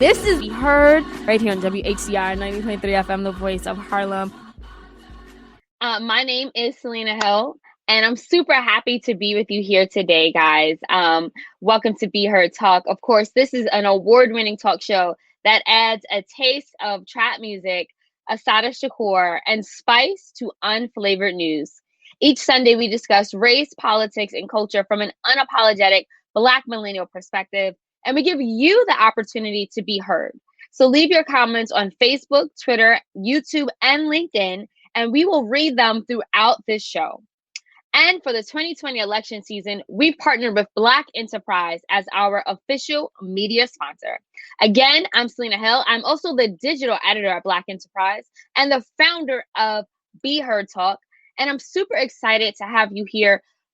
This is Heard right here on WHCR 90.3 FM, the voice of Harlem. My name is Selena Hill, and I'm super happy to be with you here today, guys. Welcome to Be Heard Talk. Of course, this is an award-winning talk show that adds a taste of trap music, Asada Shakur, and spice to unflavored news. Each Sunday, we discuss race, politics, and culture from an unapologetic Black millennial perspective, and we give you the opportunity to be heard. So leave your comments on Facebook, Twitter, YouTube, and LinkedIn, and we will read them throughout this show. And for the 2020 election season, we've partnered with Black Enterprise as our official media sponsor. Again, I'm Selena Hill. I'm also the digital editor at Black Enterprise and the founder of Be Heard Talk. And I'm super excited to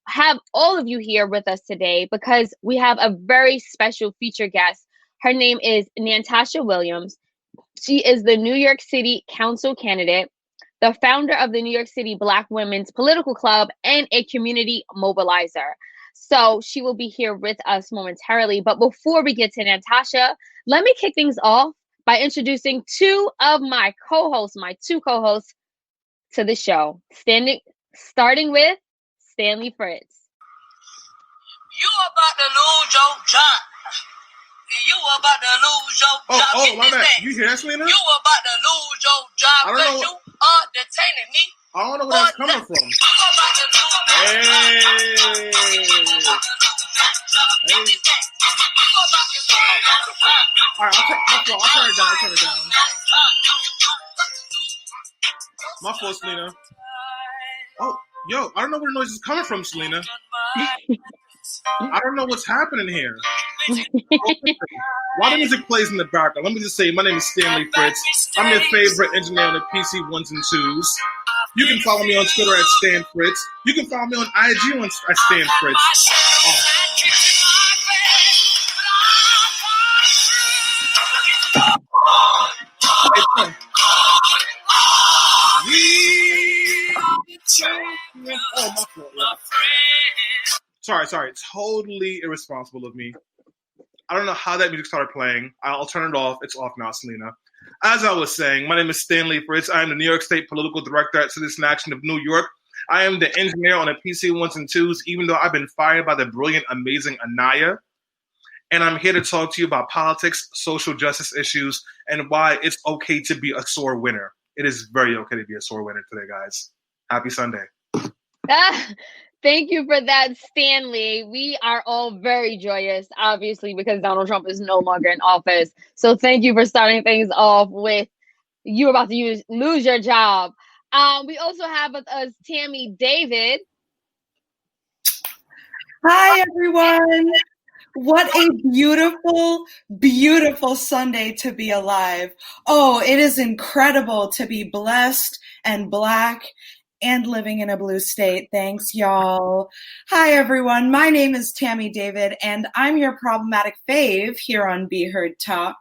have all of you here with us today because we have a very special featured guest. Her name is Nantasha Williams. She is the New York City Council Candidate, the founder of the New York City Black Women's Political Club, and a community mobilizer. So she will be here with us momentarily. But before we get to Nantasha, let me kick things off by introducing two co-hosts to the show. Starting with Stanley Fritz. You about to lose your job. You about to lose your job. Oh, my bad. You hear that, Selena? You about to lose your job because you are detaining me. I don't know where that's coming from. You about to lose your job. All right, I'll turn it down. My fault, Selena. Oh, yo, I don't know where the noise is coming from, Selena. I don't know what's happening here. While the music plays in the background, let me just say, my name is Stanley Fritz. I'm your favorite engineer on the PC 1s and 2s. You can follow me on Twitter at Stan Fritz. You can follow me on IG at Stan Fritz. Sorry. Totally irresponsible of me. I don't know how that music started playing. I'll turn it off. It's off now, Selena. As I was saying, my name is Stanley Fritz. I am the New York State Political Director at Citizen Action of New York. I am the engineer on the PC 1s and 2s, even though I've been fired by the brilliant, amazing Anaya. And I'm here to talk to you about politics, social justice issues, and why it's okay to be a sore winner. It is very okay to be a sore winner today, guys. Happy Sunday. Thank you for that, Stanley. We are all very joyous, obviously, because Donald Trump is no longer in office. So thank you for starting things off with you about to lose your job. We also have with us Tammy David. Hi, everyone. What a beautiful, beautiful Sunday to be alive. Oh, it is incredible to be blessed and Black and living in a blue state. Thanks, y'all. Hi, everyone. My name is Tammy David, and I'm your problematic fave here on Be Heard Talk.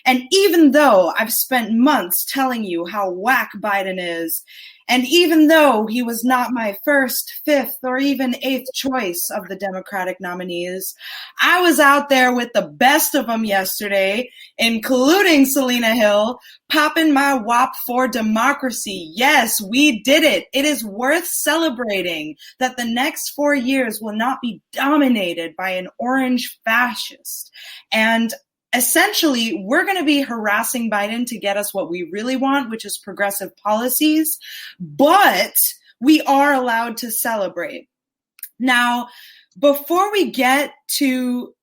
And even though I've spent months telling you how whack Biden is, and even though he was not my first, fifth, or even eighth choice of the Democratic nominees, I was out there with the best of them yesterday, including Selena Hill, popping my WAP for democracy. Yes, we did it. It is worth celebrating that the next 4 years will not be dominated by an orange fascist. And essentially, we're going to be harassing Biden to get us what we really want, which is progressive policies, but we are allowed to celebrate. Now, before we get to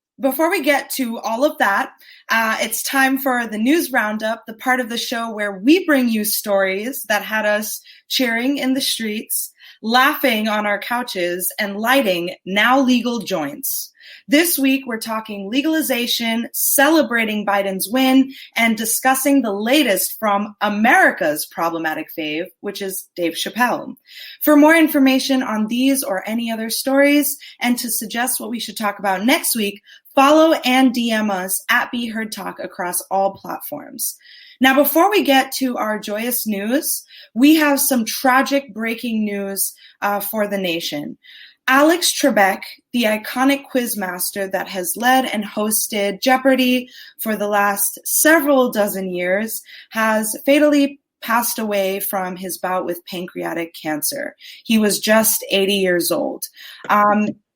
all of that, it's time for the news roundup, the part of the show where we bring you stories that had us cheering in the streets, laughing on our couches, and lighting now legal joints. This week, we're talking legalization, celebrating Biden's win, and discussing the latest from America's problematic fave, which is Dave Chappelle. For more information on these or any other stories, and to suggest what we should talk about next week, follow and DM us at Be Heard Talk across all platforms. Now, before we get to our joyous news, we have some tragic breaking news for the nation. Alex Trebek, the iconic quizmaster that has led and hosted Jeopardy for the last several dozen years, has fatally passed away from his bout with pancreatic cancer. He was just 80 years old.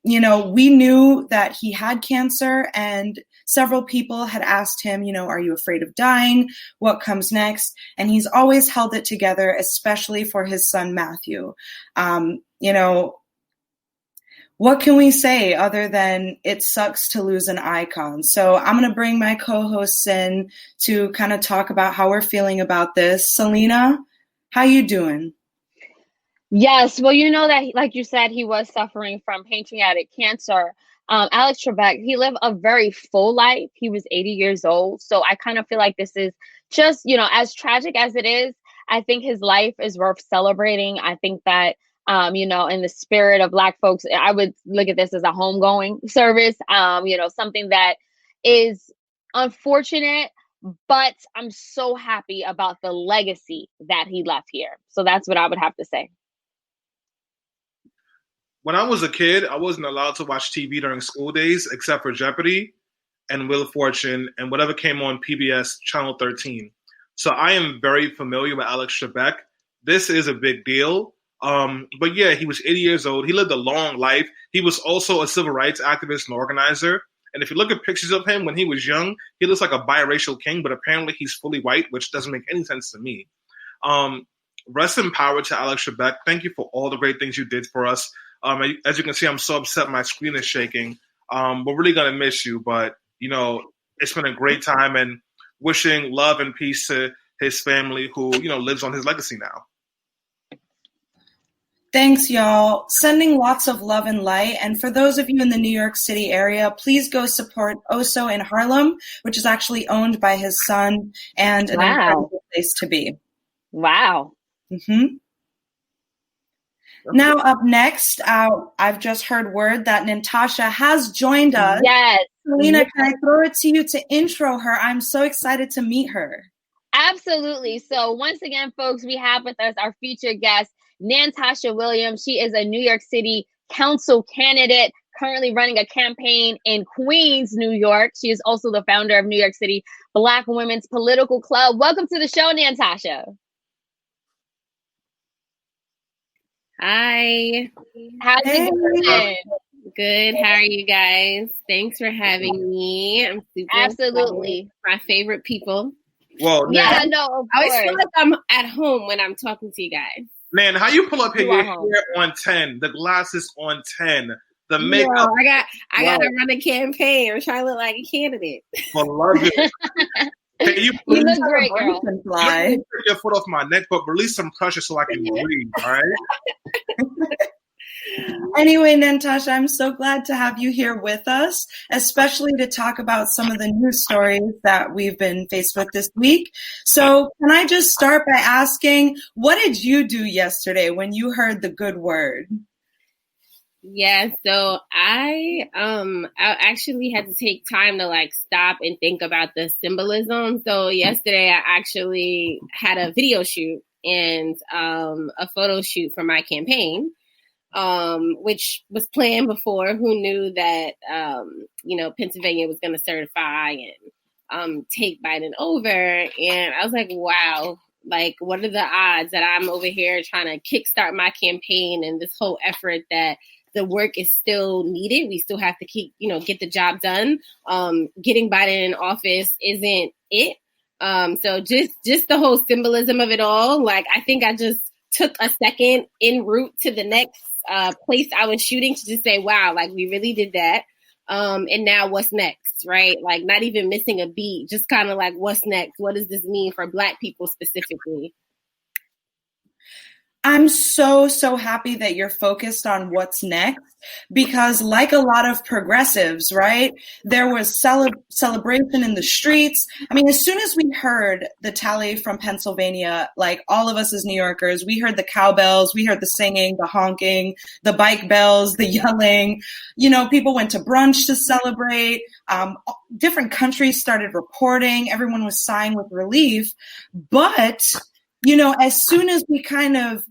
We knew that he had cancer, and several people had asked him, are you afraid of dying? What comes next? And he's always held it together, especially for his son, Matthew. What can we say other than it sucks to lose an icon? So I'm going to bring my co-hosts in to kind of talk about how we're feeling about this. Selena, how you doing? Yes, well, that, like you said, he was suffering from pancreatic cancer. Alex Trebek, he lived a very full life. He was 80 years old. So I kind of feel like this is just, as tragic as it is, I think his life is worth celebrating. I think that, in the spirit of Black folks, I would look at this as a homegoing service, something that is unfortunate, but I'm so happy about the legacy that he left here. So that's what I would have to say. When I was a kid, I wasn't allowed to watch TV during school days except for Jeopardy and Wheel of Fortune and whatever came on PBS Channel 13. So I am very familiar with Alex Trebek. This is a big deal. But yeah, he was 80 years old. He lived a long life. He was also a civil rights activist and organizer. And if you look at pictures of him when he was young, he looks like a biracial king, but apparently he's fully white, which doesn't make any sense to me. Rest in power to Alex Trebek. Thank you for all the great things you did for us. As you can see, I'm so upset my screen is shaking. We're really going to miss you, but, it's been a great time, and wishing love and peace to his family who, lives on his legacy now. Thanks, y'all. Sending lots of love and light. And for those of you in the New York City area, please go support Oso in Harlem, which is actually owned by his son, and an incredible place to be. Wow. Mm-hmm. Now up next, I've just heard word that Nantasha has joined us. Yes. Selena, can I throw it to you to intro her? I'm so excited to meet her. Absolutely. So once again, folks, we have with us our featured guest, Nantasha Williams. She is a New York City Council candidate, currently running a campaign in Queens, New York. She is also the founder of New York City Black Women's Political Club. Welcome to the show, Nantasha. Hi. How's it going? Good. How are you guys? Thanks for having me. I'm super Absolutely excited. My favorite people. Well, yeah, Nan, no, of I always course. feel like I'm at home when I'm talking to you guys. Man, how you pull up here? You are Your home. hair on 10, the glasses on 10, the Yo, makeup. I gotta run a campaign. I'm trying to look like a candidate. I love it. Can you You please look great, girl. Fly. take your foot off my neck, but release some pressure so I can breathe, all right? Anyway, Nantasha, I'm so glad to have you here with us, especially to talk about some of the news stories that we've been faced with this week. So can I just start by asking, what did you do yesterday when you heard the good word? Yeah, so I actually had to take time to stop and think about the symbolism. So yesterday I actually had a video shoot and a photo shoot for my campaign, which was planned before. Who knew that Pennsylvania was going to certify and take Biden over? And I was like, wow. What are the odds that I'm over here trying to kickstart my campaign and this whole effort that the work is still needed. We still have to get the job done. Getting Biden in office isn't it. So just the whole symbolism of it all. I think I just took a second en route to the next place I was shooting to just say, wow, we really did that. And now what's next, right? Not even missing a beat, just kind of what's next? What does this mean for Black people specifically? I'm so happy that you're focused on what's next, because like a lot of progressives, right, there was celebration in the streets. I mean, as soon as we heard the tally from Pennsylvania, all of us as New Yorkers, we heard the cowbells, we heard the singing, the honking, the bike bells, the yelling. People went to brunch to celebrate. Different countries started reporting. Everyone was sighing with relief. But, as soon as we kind of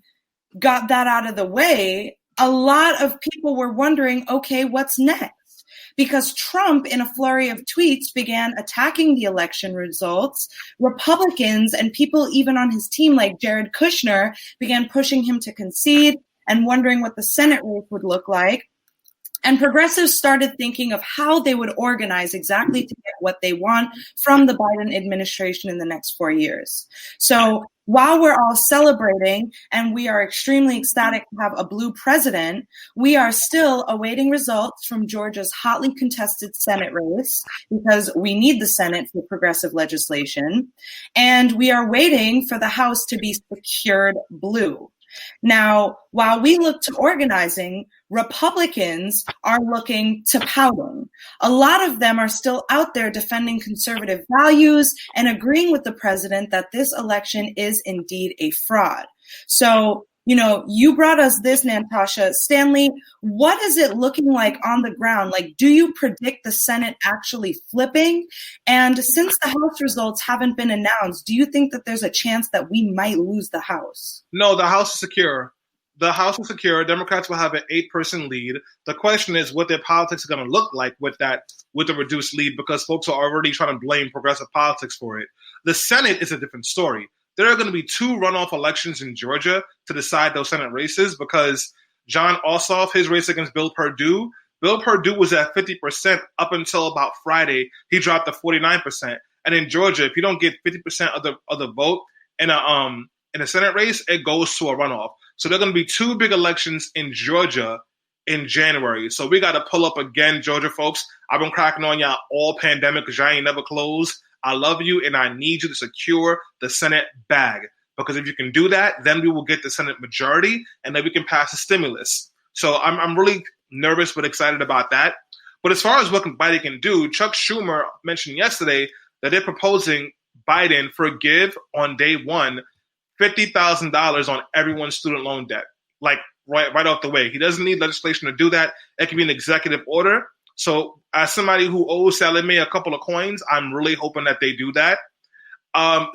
got that out of the way, a lot of people were wondering, okay, what's next? Because Trump, in a flurry of tweets, began attacking the election results. Republicans and people even on his team, like Jared Kushner, began pushing him to concede and wondering what the Senate race would look like. And progressives started thinking of how they would organize exactly to get what they want from the Biden administration in the next 4 years. So while we're all celebrating and we are extremely ecstatic to have a blue president, we are still awaiting results from Georgia's hotly contested Senate race because we need the Senate for progressive legislation. And we are waiting for the House to be secured blue. Now, while we look to organizing, Republicans are looking to pouting. A lot of them are still out there defending conservative values and agreeing with the president that this election is indeed a fraud. So, you brought us this, Nantasha. Stanley, what is it looking like on the ground? Like, do you predict the Senate actually flipping? And since the House results haven't been announced, do you think that there's a chance that we might lose the House? No, the House is secure. The House is secure. Democrats will have an 8-person lead. The question is what their politics are going to look like with the reduced lead, because folks are already trying to blame progressive politics for it. The Senate is a different story. There are going to be 2 runoff elections in Georgia to decide those Senate races, because John Ossoff, his race against Bill Perdue was at 50% up until about Friday. He dropped to 49%. And in Georgia, if you don't get 50% of the vote in a Senate race, it goes to a runoff. So there are going to be 2 big elections in Georgia in January. So we got to pull up again, Georgia folks. I've been cracking on y'all all pandemic because y'all ain't never closed. I love you, and I need you to secure the Senate bag. Because if you can do that, then we will get the Senate majority, and then we can pass a stimulus. So I'm really nervous but excited about that. But as far as what Biden can do, Chuck Schumer mentioned yesterday that they're proposing Biden forgive on day one $50,000 on everyone's student loan debt, like right off the way. He doesn't need legislation to do that. It can be an executive order. So as somebody who owes Sallie Mae a couple of coins, I'm really hoping that they do that.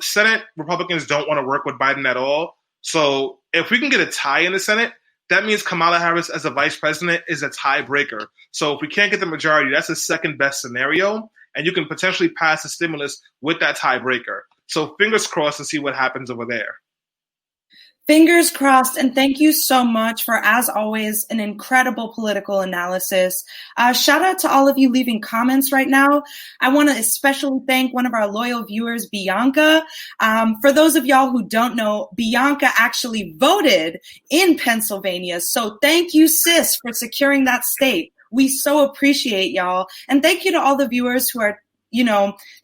Senate Republicans don't want to work with Biden at all. So if we can get a tie in the Senate, that means Kamala Harris as a vice president is a tiebreaker. So if we can't get the majority, that's the second best scenario. And you can potentially pass a stimulus with that tiebreaker. So fingers crossed and see what happens over there. Fingers crossed, and thank you so much for, as always, an incredible political analysis. Shout out to all of you leaving comments right now. I want to especially thank one of our loyal viewers, Bianca. For those of y'all who don't know, Bianca actually voted in Pennsylvania. So thank you, sis, for securing that state. We so appreciate y'all. And thank you to all the viewers who are,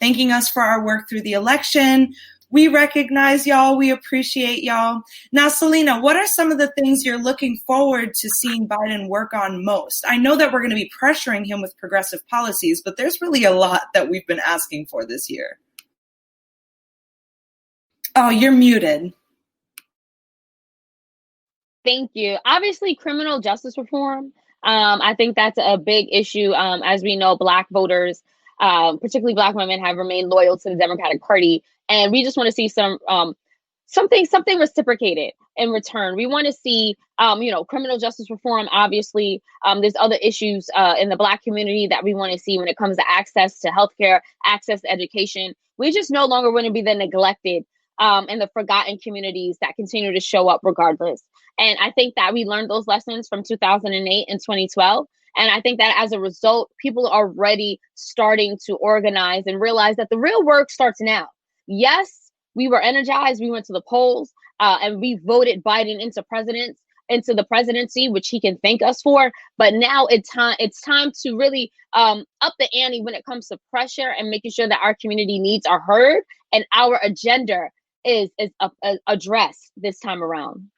thanking us for our work through the election. We recognize y'all. We appreciate y'all. Now, Selena, what are some of the things you're looking forward to seeing Biden work on most? I know that we're going to be pressuring him with progressive policies, but there's really a lot that we've been asking for this year. Oh, you're muted. Thank you. Obviously, criminal justice reform. I think that's a big issue. As we know, Black voters, particularly Black women, have remained loyal to the Democratic Party. And we just want to see something reciprocated in return. We want to see, criminal justice reform. Obviously, there's other issues in the Black community that we want to see when it comes to access to healthcare, access to education. We just no longer want to be the neglected and the forgotten communities that continue to show up regardless. And I think that we learned those lessons from 2008 and 2012. And I think that as a result, people are already starting to organize and realize that the real work starts now. Yes, we were energized. We went to the polls and we voted Biden into the presidency, which he can thank us for. But now it's time to really up the ante when it comes to pressure and making sure that our community needs are heard and our agenda is addressed this time around.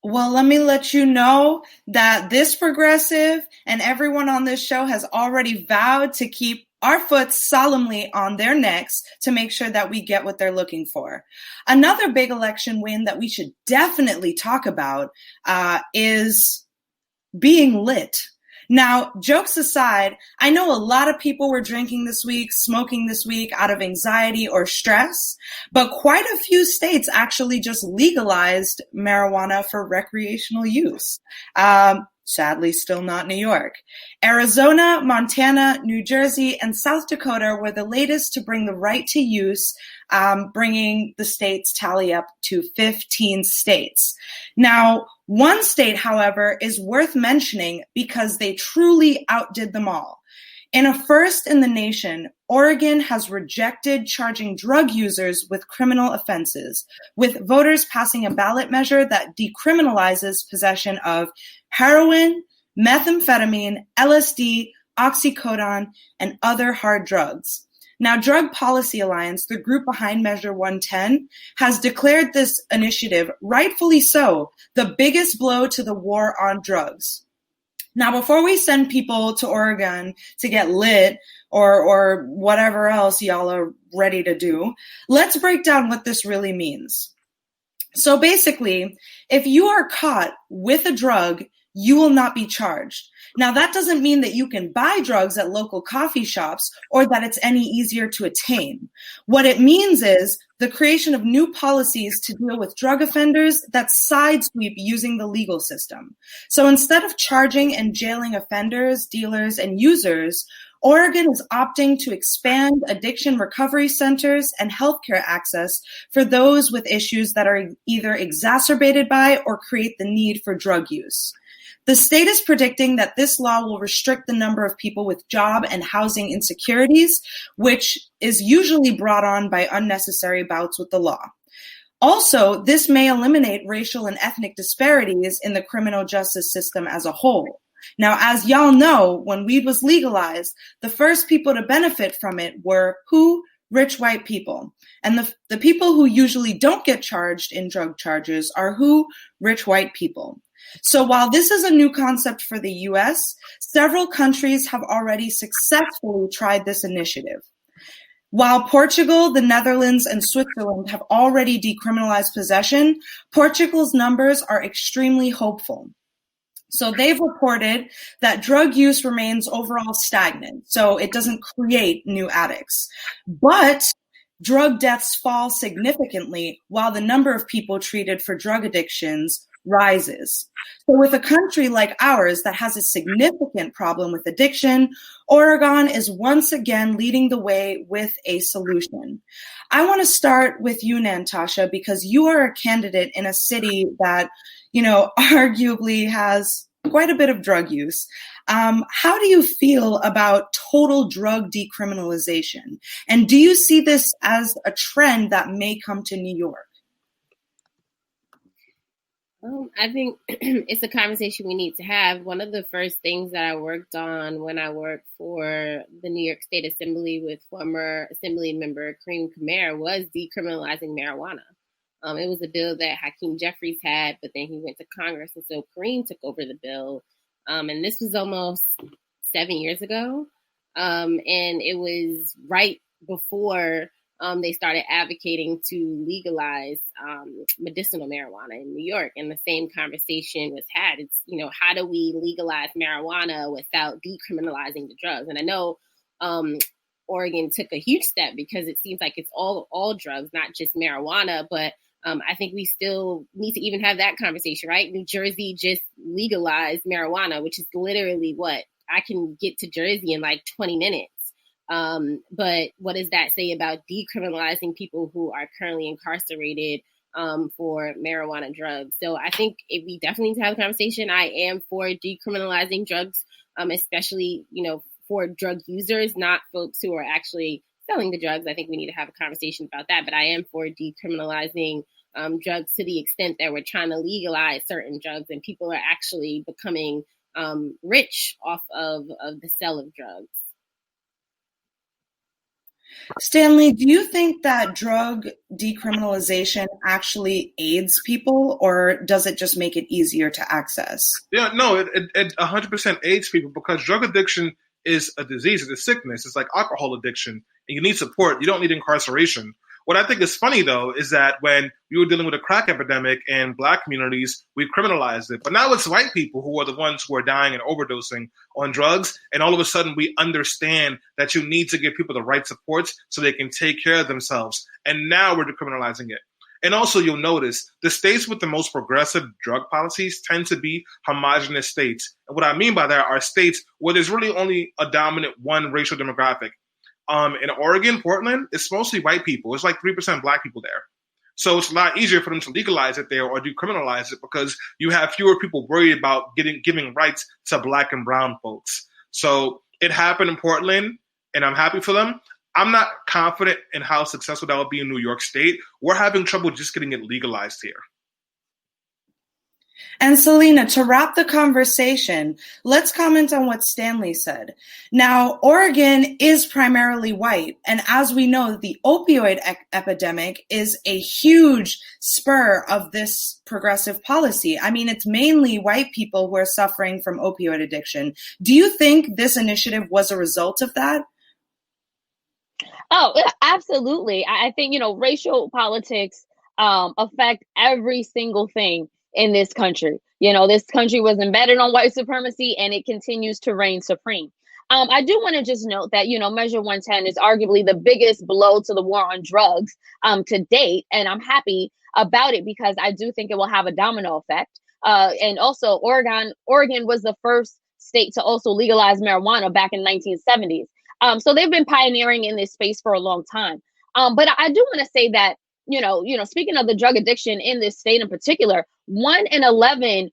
Well, let me let you know that this progressive and everyone on this show has already vowed to keep our foot solemnly on their necks to make sure that we get what they're looking for. Another big election win that we should definitely talk about is being lit. Now, jokes aside, I know a lot of people were drinking this week, smoking this week out of anxiety or stress, but quite a few states actually just legalized marijuana for recreational use. Sadly, still not New York. Arizona, Montana, New Jersey, and South Dakota were the latest to bring the right to use, bringing the states tally up to 15 states. Now, one state, however, is worth mentioning because they truly outdid them all. In a first in the nation, Oregon has rejected charging drug users with criminal offenses, with voters passing a ballot measure that decriminalizes possession of heroin, methamphetamine, LSD, oxycodone, and other hard drugs. Now, Drug Policy Alliance, the group behind Measure 110, has declared this initiative, rightfully so, the biggest blow to the war on drugs. Now, before we send people to Oregon to get lit or whatever else y'all are ready to do, let's break down what this really means. So basically, if you are caught with a drug, you will not be charged. Now, that doesn't mean that you can buy drugs at local coffee shops or that it's any easier to attain. What it means is the creation of new policies to deal with drug offenders that sidesweep using the legal system. So instead of charging and jailing offenders, dealers, and users, Oregon is opting to expand addiction recovery centers and healthcare access for those with issues that are either exacerbated by or create the need for drug use. The state is predicting that this law will restrict the number of people with job and housing insecurities, which is usually brought on by unnecessary bouts with the law. Also, this may eliminate racial and ethnic disparities in the criminal justice system as a whole. Now, as y'all know, when weed was legalized, the first people to benefit from it were who? Rich white people. And the people who usually don't get charged in drug charges are who? Rich white people. So while this is a new concept for the US, several countries have already successfully tried this initiative. While Portugal, the Netherlands, and Switzerland have already decriminalized possession, Portugal's numbers are extremely hopeful. So they've reported that drug use remains overall stagnant, so it doesn't create new addicts. But drug deaths fall significantly while the number of people treated for drug addictions rises. So with a country like ours that has a significant problem with addiction, Oregon is once again leading the way with a solution. I want to start with you, Nantasha, because you are a candidate in a city that, arguably has quite a bit of drug use. How do you feel about total drug decriminalization? And do you see this as a trend that may come to New York? I think it's a conversation we need to have. One of the first things that I worked on when I worked for the New York State Assembly with former Assembly member Kareem Kamer was decriminalizing marijuana. It was a bill that Hakeem Jeffries had, but then he went to Congress, and so Kareem took over the bill. And this was almost 7 years ago. And it was right before they started advocating to legalize medicinal marijuana in New York. And the same conversation was had. It's, how do we legalize marijuana without decriminalizing the drugs? And I know Oregon took a huge step because it seems like it's all drugs, not just marijuana. But I think we still need to even have that conversation, right? New Jersey just legalized marijuana, which is literally what I can get to Jersey in like 20 minutes. But what does that say about decriminalizing people who are currently incarcerated for marijuana drugs? So I think we definitely need to have a conversation. I am for decriminalizing drugs, especially, for drug users, not folks who are actually selling the drugs. I think we need to have a conversation about that. But I am for decriminalizing drugs to the extent that we're trying to legalize certain drugs and people are actually becoming rich off of the sale of drugs. Stanley, do you think that drug decriminalization actually aids people, or does it just make it easier to access? Yeah, no, it 100% aids people because drug addiction is a disease, it's a sickness. It's like alcohol addiction, and you need support. You don't need incarceration. What I think is funny, though, is that when we were dealing with a crack epidemic in Black communities, we criminalized it. But now it's white people who are the ones who are dying and overdosing on drugs. And all of a sudden, we understand that you need to give people the right supports so they can take care of themselves. And now we're decriminalizing it. And also, you'll notice the states with the most progressive drug policies tend to be homogenous states. And what I mean by that are states where there's really only a dominant one racial demographic. In Oregon, Portland, it's mostly white people. It's like 3% Black people there. So it's a lot easier for them to legalize it there or decriminalize it because you have fewer people worried about giving rights to Black and brown folks. So it happened in Portland, and I'm happy for them. I'm not confident in how successful that will be in New York State. We're having trouble just getting it legalized here. And Selena, to wrap the conversation, let's comment on what Stanley said. Now, Oregon is primarily white, and as we know, the opioid epidemic is a huge spur of this progressive policy. I mean, it's mainly white people who are suffering from opioid addiction. Do you think this initiative was a result of that? Oh, yeah, absolutely. I think, racial politics affect every single thing in this country. This country was embedded on white supremacy and it continues to reign supreme. I do want to just note that, Measure 110 is arguably the biggest blow to the war on drugs to date. And I'm happy about it because I do think it will have a domino effect. And also Oregon was the first state to also legalize marijuana back in the 1970s. So they've been pioneering in this space for a long time. But I do want to say that, speaking of the drug addiction in this state in particular, 1 in 11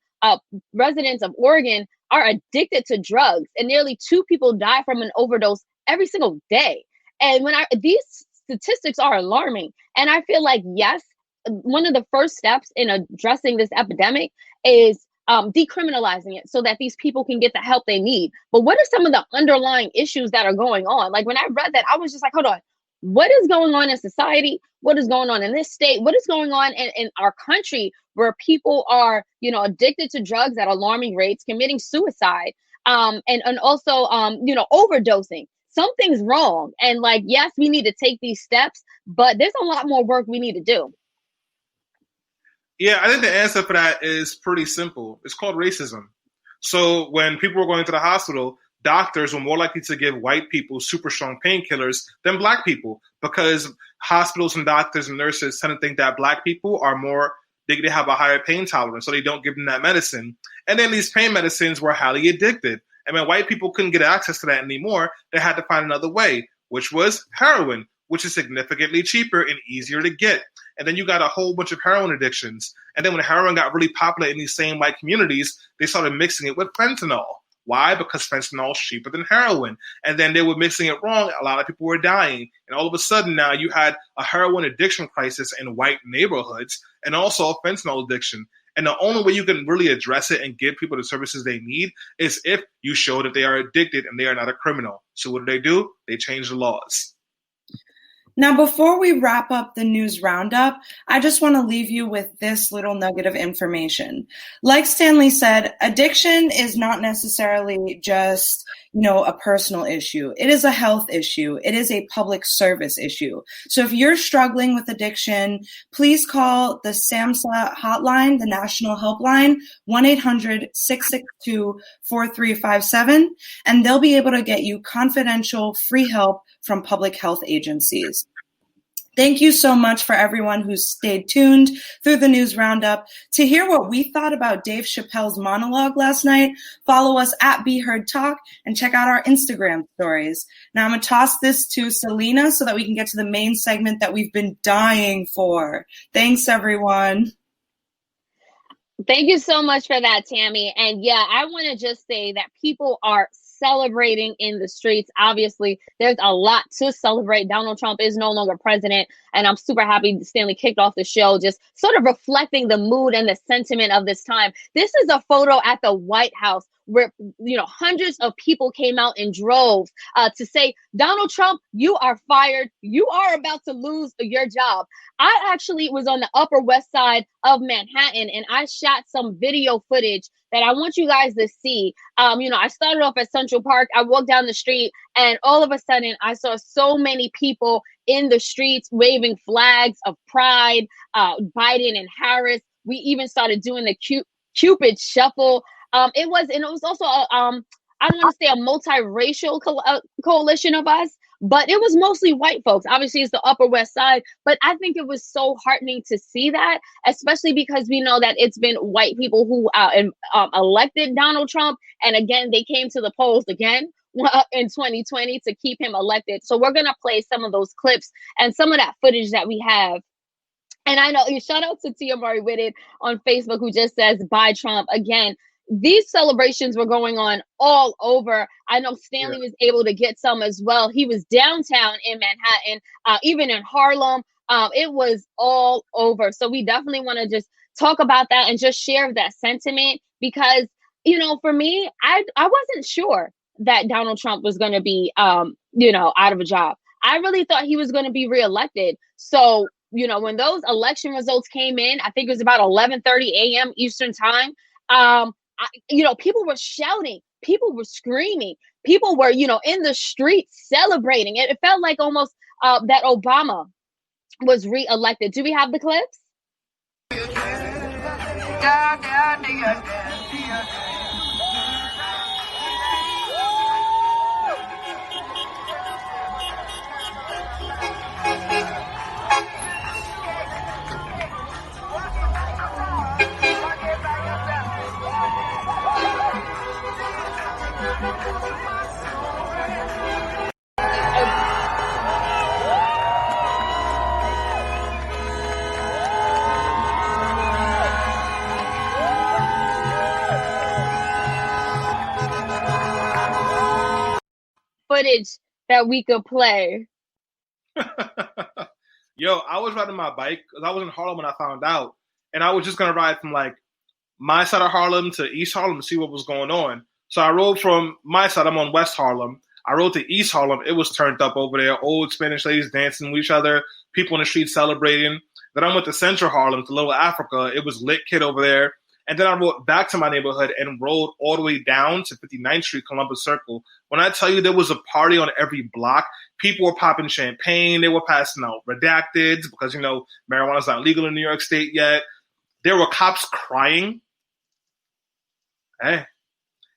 residents of Oregon are addicted to drugs, and nearly 2 people die from an overdose every single day. And these statistics are alarming. And I feel like, yes, one of the first steps in addressing this epidemic is decriminalizing it so that these people can get the help they need. But what are some of the underlying issues that are going on? Like when I read that, I was just like, hold on, what is going on in society? What is going on in this state? What is going on in our country where people are, addicted to drugs at alarming rates, committing suicide, and also, overdosing? Something's wrong. And yes, we need to take these steps, but there's a lot more work we need to do. Yeah, I think the answer for that is pretty simple. It's called racism. So when people were going to the hospital, doctors were more likely to give white people super strong painkillers than Black people because hospitals and doctors and nurses tend to think that Black people are they have a higher pain tolerance, so they don't give them that medicine. And then these pain medicines were highly addicted. And when white people couldn't get access to that anymore, they had to find another way, which was heroin, which is significantly cheaper and easier to get. And then you got a whole bunch of heroin addictions. And then when heroin got really popular in these same white communities, they started mixing it with fentanyl. Why? Because fentanyl is cheaper than heroin. And then they were mixing it wrong. A lot of people were dying. And all of a sudden now you had a heroin addiction crisis in white neighborhoods and also a fentanyl addiction. And the only way you can really address it and give people the services they need is if you show that they are addicted and they are not a criminal. So what do? They change the laws. Now, before we wrap up the news roundup, I just want to leave you with this little nugget of information. Like Stanley said, addiction is not necessarily just, a personal issue. It is a health issue. It is a public service issue. So if you're struggling with addiction, please call the SAMHSA hotline, the national helpline, 1-800-662-4357, and they'll be able to get you confidential, free help from public health agencies. Thank you so much for everyone who stayed tuned through the news roundup. To hear what we thought about Dave Chappelle's monologue last night, follow us at Be Heard Talk and check out our Instagram stories. Now I'm going to toss this to Selena so that we can get to the main segment that we've been dying for. Thanks, everyone. Thank you so much for that, Tammy. And yeah, I want to just say that people are celebrating in the streets. Obviously, there's a lot to celebrate. Donald Trump is no longer president, and I'm super happy Stanley kicked off the show just sort of reflecting the mood and the sentiment of this time. This is a photo at the White House where, you know, hundreds of people came out in droves to say, Donald Trump, you are fired. You are about to lose your job. I actually was on the Upper West Side of Manhattan, and I shot some video footage that I want you guys to see. You know, I started off at Central Park. I walked down the street, and all of a sudden I saw so many people in the streets waving flags of pride, Biden and Harris. We even started doing the Cupid shuffle. It was also I don't want to say a multiracial coalition of us, but it was mostly white folks. Obviously, it's the Upper West Side, but I think it was so heartening to see that, especially because we know that it's been white people who elected Donald Trump, and again, they came to the polls again in 2020 to keep him elected. So we're gonna play some of those clips and some of that footage that we have. And I know, shout out to Tia Murray Whitted on Facebook, who just says, bye Trump. Again, these celebrations were going on all over. I know Stanley was able to get some as well. He was downtown in Manhattan, even in Harlem. It was all over. So we definitely want to just talk about that and just share that sentiment, because, you know, for me, I wasn't sure that Donald Trump was going to be, you know, out of a job. I really thought he was going to be reelected. So, you know, when those election results came in, I think it was about 11:30 a.m. Eastern time. You know, people were shouting, people were screaming, people were, you know, in the streets celebrating. It felt like almost that Obama was reelected. Do we have the clips? Footage that we could play. Yo, I was riding my bike because I was in Harlem when I found out, and I was just gonna ride from like my side of Harlem to East Harlem to see what was going on. So I rode from my side. I'm on West Harlem. I rode to East Harlem. It was turned up over there. Old Spanish ladies dancing with each other. People in the street celebrating. Then I went to Central Harlem, to Little Africa. It was lit kid over there. And then I rode back to my neighborhood and rode all the way down to 59th Street, Columbus Circle. When I tell you there was a party on every block, people were popping champagne. They were passing out redacteds because, you know, marijuana's not legal in New York State yet. There were cops crying. Hey,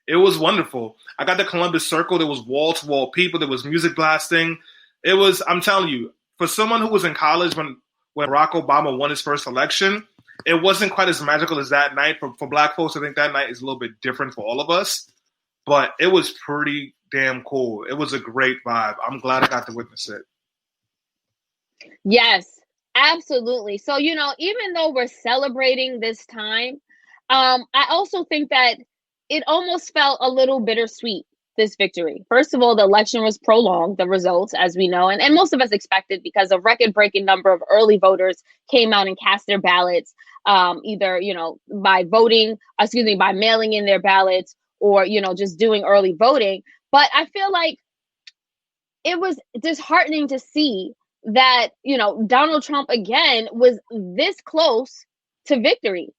it was wonderful. I got to Columbus Circle. There was wall-to-wall people. There was music blasting. It was, I'm telling you, for someone who was in college when Barack Obama won his first election, it wasn't quite as magical as that night. For Black folks, I think that night is a little bit different for all of us. But it was pretty damn cool. It was a great vibe. I'm glad I got to witness it. Yes, absolutely. So, you know, even though we're celebrating this time, I also think that it almost felt a little bittersweet, this victory. First of all, the election was prolonged, the results, as we know, and most of us expected, because a record-breaking number of early voters came out and cast their ballots, either, you know, by mailing in their ballots, or, you know, just doing early voting. But I feel like it was disheartening to see that, you know, Donald Trump again was this close to victory.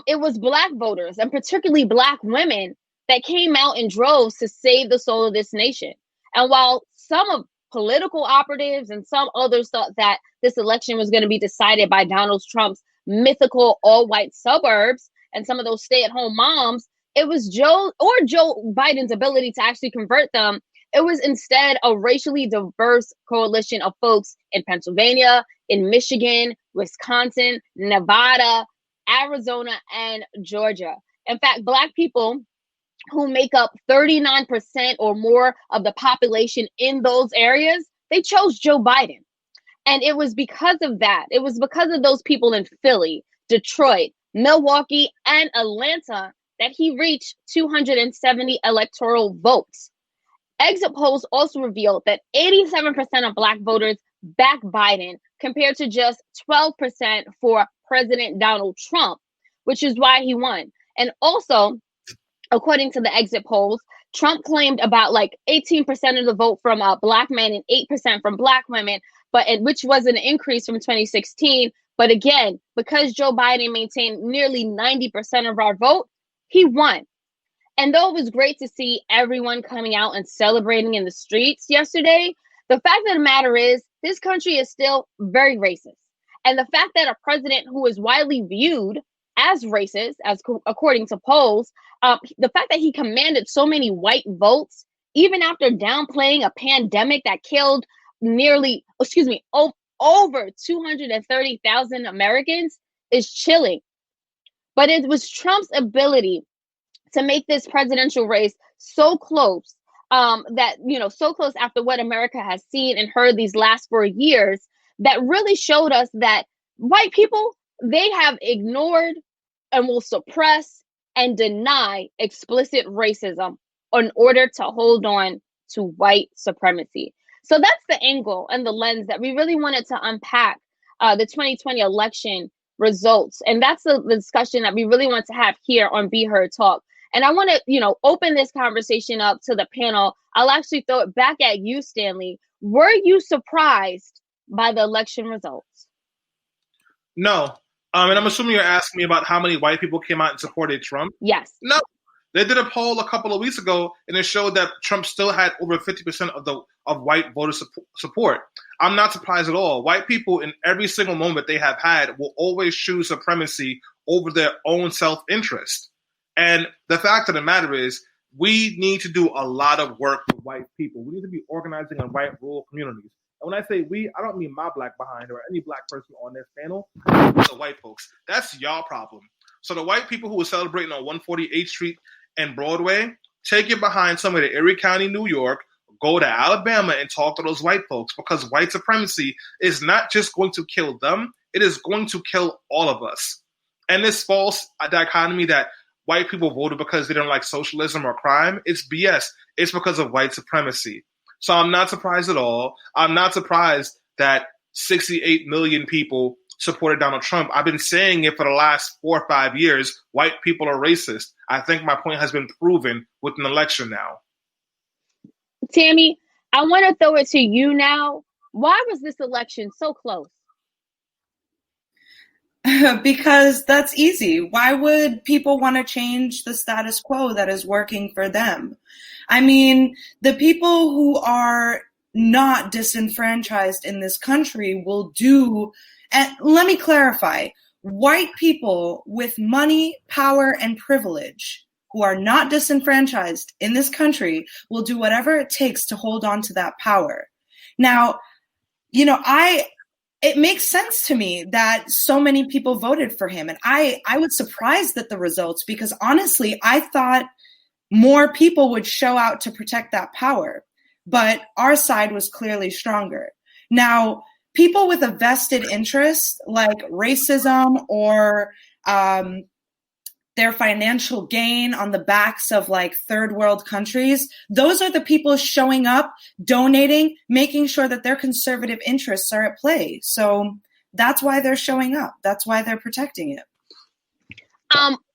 It was Black voters, and particularly Black women, that came out in droves to save the soul of this nation. And while some of political operatives and some others thought that this election was going to be decided by Donald Trump's mythical all-white suburbs and some of those stay-at-home moms, it was Joe Biden's ability to actually convert them. It was instead a racially diverse coalition of folks in Pennsylvania, in Michigan, Wisconsin, Nevada, Arizona, and Georgia. In fact, Black people, who make up 39% or more of the population in those areas, they chose Joe Biden. And it was because of that. It was because of those people in Philly, Detroit, Milwaukee, and Atlanta that he reached 270 electoral votes. Exit polls also revealed that 87% of Black voters back Biden, compared to just 12% for President Donald Trump, which is why he won. And also, according to the exit polls, Trump claimed about like 18% of the vote from Black men and 8% from Black women, which was an increase from 2016. But again, because Joe Biden maintained nearly 90% of our vote, he won. And though it was great to see everyone coming out and celebrating in the streets yesterday, the fact of the matter is this country is still very racist. And the fact that a president who is widely viewed as racist, according to polls, the fact that he commanded so many white votes, even after downplaying a pandemic that killed over 230,000 Americans is chilling. But it was Trump's ability to make this presidential race so close, so close after what America has seen and heard these last 4 years, that really showed us that white people, they have ignored and will suppress and deny explicit racism in order to hold on to white supremacy. So that's the angle and the lens that we really wanted to unpack the 2020 election results. And that's the discussion that we really want to have here on Be Heard Talk. And I want to, open this conversation up to the panel. I'll actually throw it back at you, Stanley. Were you surprised by the election results? No. And I'm assuming you're asking me about how many white people came out and supported Trump. Yes. No. They did a poll a couple of weeks ago, and it showed that Trump still had over 50% of white voter support. I'm not surprised at all. White people, in every single moment they have had, will always choose supremacy over their own self-interest. And the fact of the matter is, we need to do a lot of work for white people. We need to be organizing in white rural communities. And when I say we, I don't mean my black behind or any black person on this panel. The white folks. That's y'all problem. So the white people who were celebrating on 148th Street and Broadway, take it behind somewhere to Erie County, New York, go to Alabama and talk to those white folks, because white supremacy is not just going to kill them, it is going to kill all of us. And this false dichotomy that white people voted because they don't like socialism or crime, it's BS. It's because of white supremacy. So I'm not surprised at all. I'm not surprised that 68 million people supported Donald Trump. I've been saying it for the last 4 or 5 years. White people are racist. I think my point has been proven with an election now. Tammy, I want to throw it to you now. Why was this election so close? Because that's easy. Why would people want to change the status quo that is working for them? I mean, the people who are not disenfranchised in this country will do, and let me clarify, white people with money, power, and privilege who are not disenfranchised in this country will do whatever it takes to hold on to that power. Now, it makes sense to me that so many people voted for him. And I was surprised at the results, because honestly, I thought more people would show out to protect that power. But our side was clearly stronger. Now, people with a vested interest like racism or their financial gain on the backs of like third world countries, those are the people showing up, donating, making sure that their conservative interests are at play. So that's why they're showing up. That's why they're protecting it.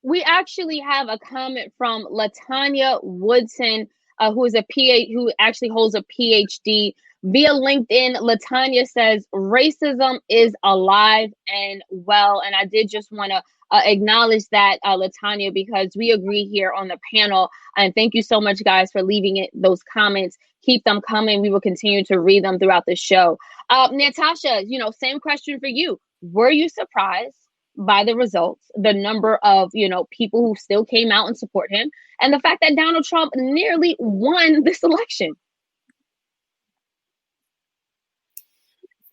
We actually have a comment from LaTanya Woodson, who actually holds a PhD via LinkedIn. LaTanya says racism is alive and well, and I did just want to acknowledge that, LaTanya, because we agree here on the panel. And thank you so much, guys, for leaving those comments. Keep them coming. We will continue to read them throughout the show. Nantasha, same question for you. Were you surprised by the results, the number of, people who still came out and support him, and the fact that Donald Trump nearly won this election?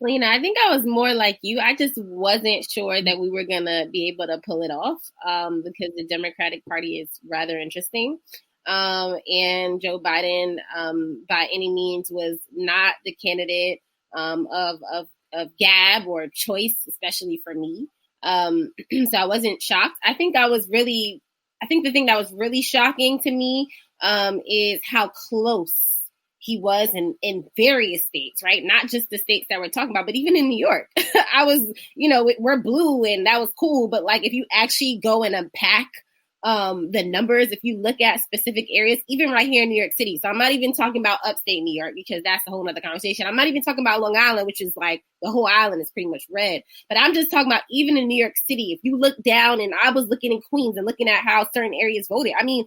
Lena, I think I was more like you. I just wasn't sure that we were going to be able to pull it off because the Democratic Party is rather interesting. And Joe Biden, by any means, was not the candidate of gab or choice, especially for me. So I wasn't shocked. I think the thing that was really shocking to me is how close he was in various states, right? Not just the states that we're talking about, but even in New York. I was, we're blue and that was cool. But like, if you actually go and unpack the numbers, if you look at specific areas, even right here in New York City. So I'm not even talking about upstate New York because that's a whole other conversation. I'm not even talking about Long Island, which is like the whole island is pretty much red. But I'm just talking about even in New York City, if you look down, and I was looking in Queens and looking at how certain areas voted. I mean,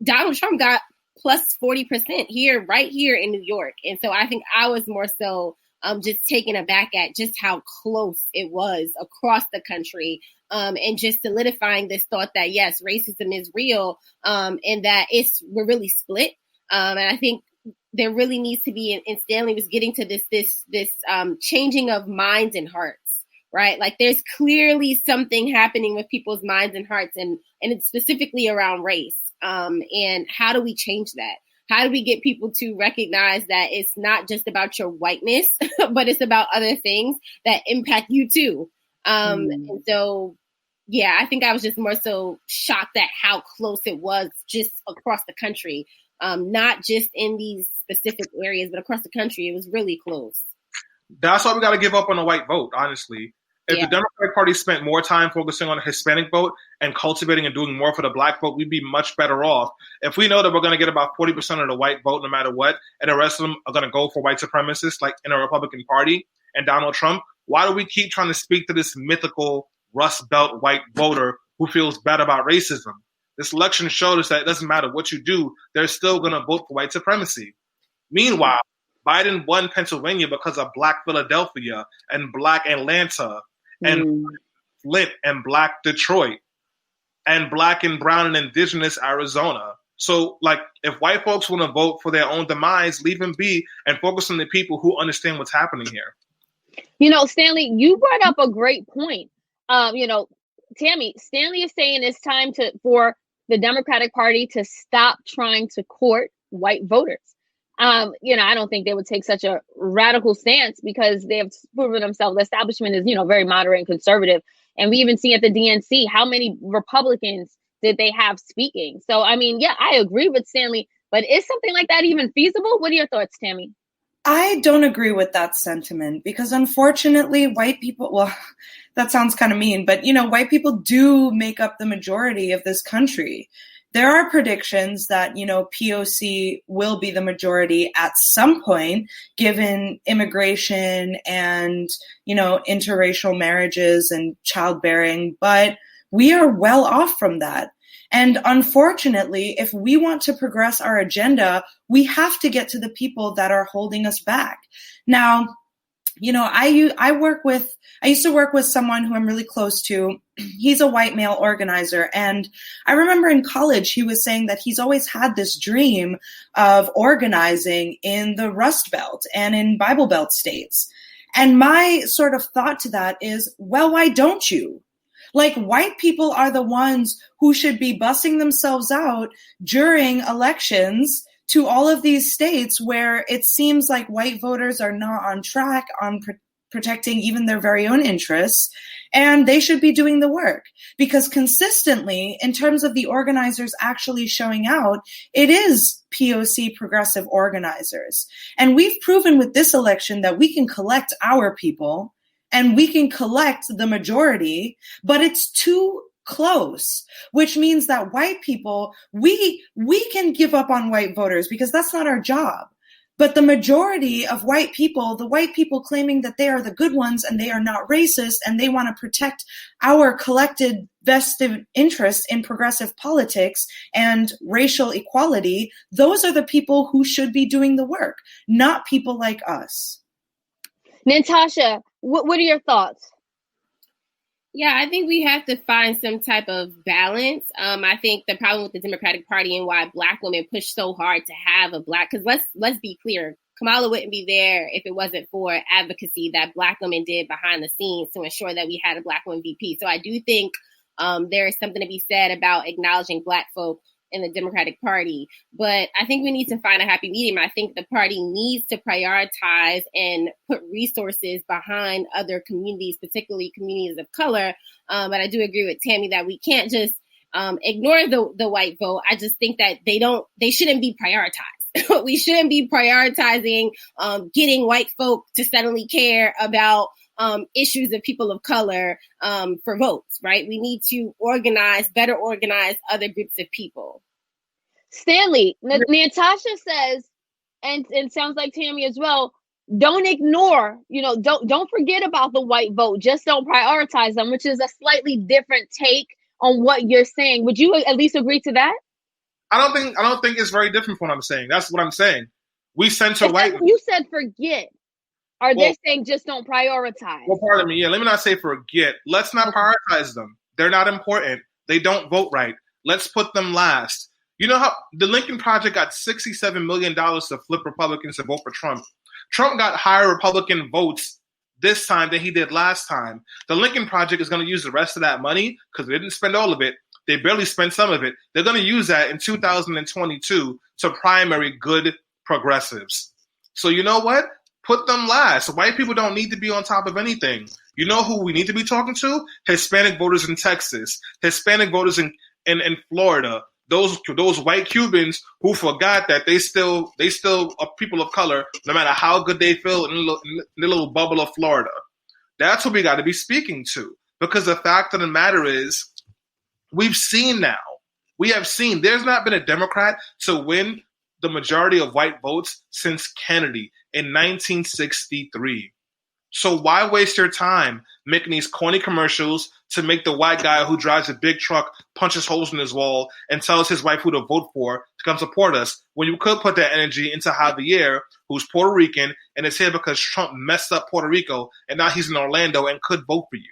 Donald Trump got plus 40% here, right here in New York. And so I think I was more so just taken aback at just how close it was across the country, and just solidifying this thought that, yes, racism is real, and that we're really split. And I think there really needs to be, and Stanley was getting to this changing of minds and hearts, right? Like there's clearly something happening with people's minds and hearts, and it's specifically around race. And how do we change that? How do we get people to recognize that it's not just about your whiteness, but it's about other things that impact you too? And so, yeah, I think I was just more so shocked at how close it was just across the country, not just in these specific areas, but across the country. It was really close. That's why we got to give up on the white vote, honestly. If Yeah. the Democratic Party spent more time focusing on the Hispanic vote and cultivating and doing more for the black vote, we'd be much better off. If we know that we're going to get about 40% of the white vote no matter what, and the rest of them are going to go for white supremacists like in the Republican Party and Donald Trump, why do we keep trying to speak to this mythical Rust Belt white voter who feels bad about racism? This election showed us that it doesn't matter what you do, they're still going to vote for white supremacy. Meanwhile, Biden won Pennsylvania because of black Philadelphia and black Atlanta and Flint and black Detroit and black and brown and indigenous Arizona. So, like, if white folks want to vote for their own demise, leave them be and focus on the people who understand what's happening here. You know, Stanley, you brought up a great point. Tammy, Stanley is saying it's time for the Democratic Party to stop trying to court white voters. I don't think they would take such a radical stance because they have proven themselves. The establishment is, very moderate and conservative. And we even see at the DNC, how many Republicans did they have speaking? So, I mean, yeah, I agree with Stanley, but is something like that even feasible? What are your thoughts, Tammy? I don't agree with that sentiment because unfortunately, white people, well, that sounds kind of mean, but, white people do make up the majority of this country. There are predictions that, POC will be the majority at some point, given immigration and, interracial marriages and childbearing, but we are well off from that. And unfortunately, if we want to progress our agenda, we have to get to the people that are holding us back. Now, I used to work with someone who I'm really close to. He's a white male organizer. And I remember in college, he was saying that he's always had this dream of organizing in the Rust Belt and in Bible Belt states. And my sort of thought to that is, well, why don't you? Like, white people are the ones who should be bussing themselves out during elections to all of these states where it seems like white voters are not on track on protecting even their very own interests, and they should be doing the work. Because consistently, in terms of the organizers actually showing out, it is POC progressive organizers. And we've proven with this election that we can collect our people, and we can collect the majority, but it's too close, which means that white people, we can give up on white voters because that's not our job. But the majority of white people, the white people claiming that they are the good ones and they are not racist and they want to protect our collected vested interest in progressive politics and racial equality, those are the people who should be doing the work, not people like us. Nantasha, what are your thoughts? Yeah, I think we have to find some type of balance. I think the problem with the Democratic Party and why Black women push so hard to have a Black, because let's be clear, Kamala wouldn't be there if it wasn't for advocacy that Black women did behind the scenes to ensure that we had a Black woman VP. So I do think there is something to be said about acknowledging Black folk in the Democratic Party. But I think we need to find a happy medium. I think the party needs to prioritize and put resources behind other communities, particularly communities of color. But I do agree with Tammy that we can't just ignore the white vote. I just think that they shouldn't be prioritized. We shouldn't be prioritizing getting white folk to suddenly care about issues of people of color for votes, right? We need to better organize other groups of people. Stanley, Nantasha says, and sounds like Tammy as well, don't ignore, don't forget about the white vote. Just don't prioritize them, which is a slightly different take on what you're saying. Would you at least agree to that? I don't think it's very different from what I'm saying. That's what I'm saying. We center white. You said forget. Are they saying just don't prioritize? Well, pardon me. Yeah, let me not say forget. Let's not prioritize them. They're not important. They don't vote right. Let's put them last. You know how the Lincoln Project got $67 million to flip Republicans to vote for Trump. Trump got higher Republican votes this time than he did last time. The Lincoln Project is going to use the rest of that money because they didn't spend all of it. They barely spent some of it. They're going to use that in 2022 to primary good progressives. So you know what? Put them last. White people don't need to be on top of anything. You know who we need to be talking to? Hispanic voters in Texas, Hispanic voters in Florida, those white Cubans who forgot that they still are people of color, no matter how good they feel in the little bubble of Florida. That's who we got to be speaking to. Because the fact of the matter is, we have seen there's not been a Democrat to win the majority of white votes since Kennedy in 1963. So why waste your time making these corny commercials to make the white guy who drives a big truck punches holes in his wall and tells his wife who to vote for to come support us, when you could put that energy into Javier, who's Puerto Rican and is here because Trump messed up Puerto Rico and now he's in Orlando and could vote for you.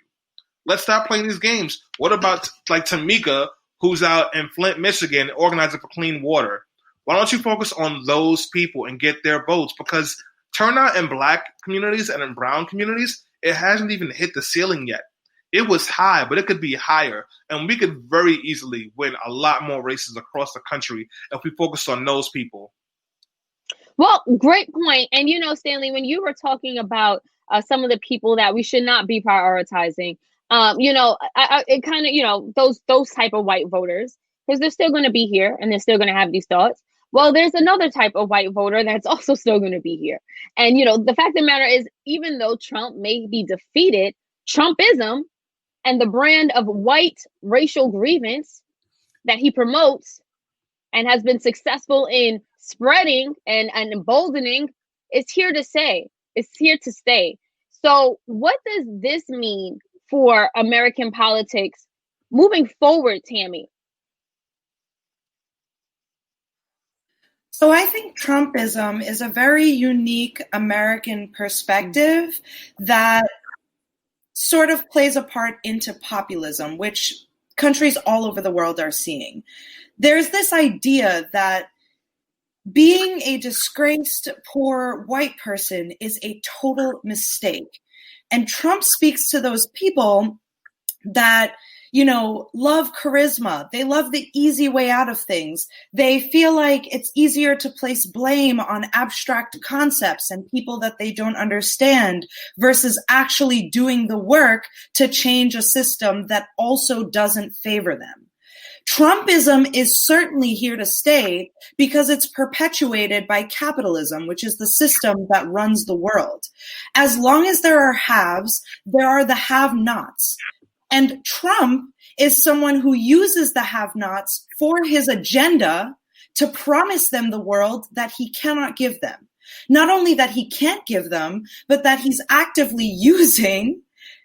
Let's stop playing these games. What about like Tamika, who's out in Flint, Michigan, organizing for clean water? Why don't you focus on those people and get their votes? Because turnout in black communities and in brown communities, it hasn't even hit the ceiling yet. It was high, but it could be higher. And we could very easily win a lot more races across the country if we focus on those people. Well, great point. And, Stanley, when you were talking about some of the people that we should not be prioritizing, it kind of, those type of white voters, because they're still going to be here and they're still going to have these thoughts. Well, there's another type of white voter that's also still going to be here. And, the fact of the matter is, even though Trump may be defeated, Trumpism and the brand of white racial grievance that he promotes and has been successful in spreading and emboldening is here to stay. It's here to stay. So what does this mean for American politics moving forward, Tammy? So I think Trumpism is a very unique American perspective that sort of plays a part into populism, which countries all over the world are seeing. There's this idea that being a disgraced, poor white person is a total mistake. And Trump speaks to those people that love charisma. They love the easy way out of things. They feel like it's easier to place blame on abstract concepts and people that they don't understand versus actually doing the work to change a system that also doesn't favor them. Trumpism is certainly here to stay because it's perpetuated by capitalism, which is the system that runs the world. As long as there are haves, there are the have-nots. And Trump is someone who uses the have-nots for his agenda to promise them the world that he cannot give them. Not only that he can't give them, but that he's actively using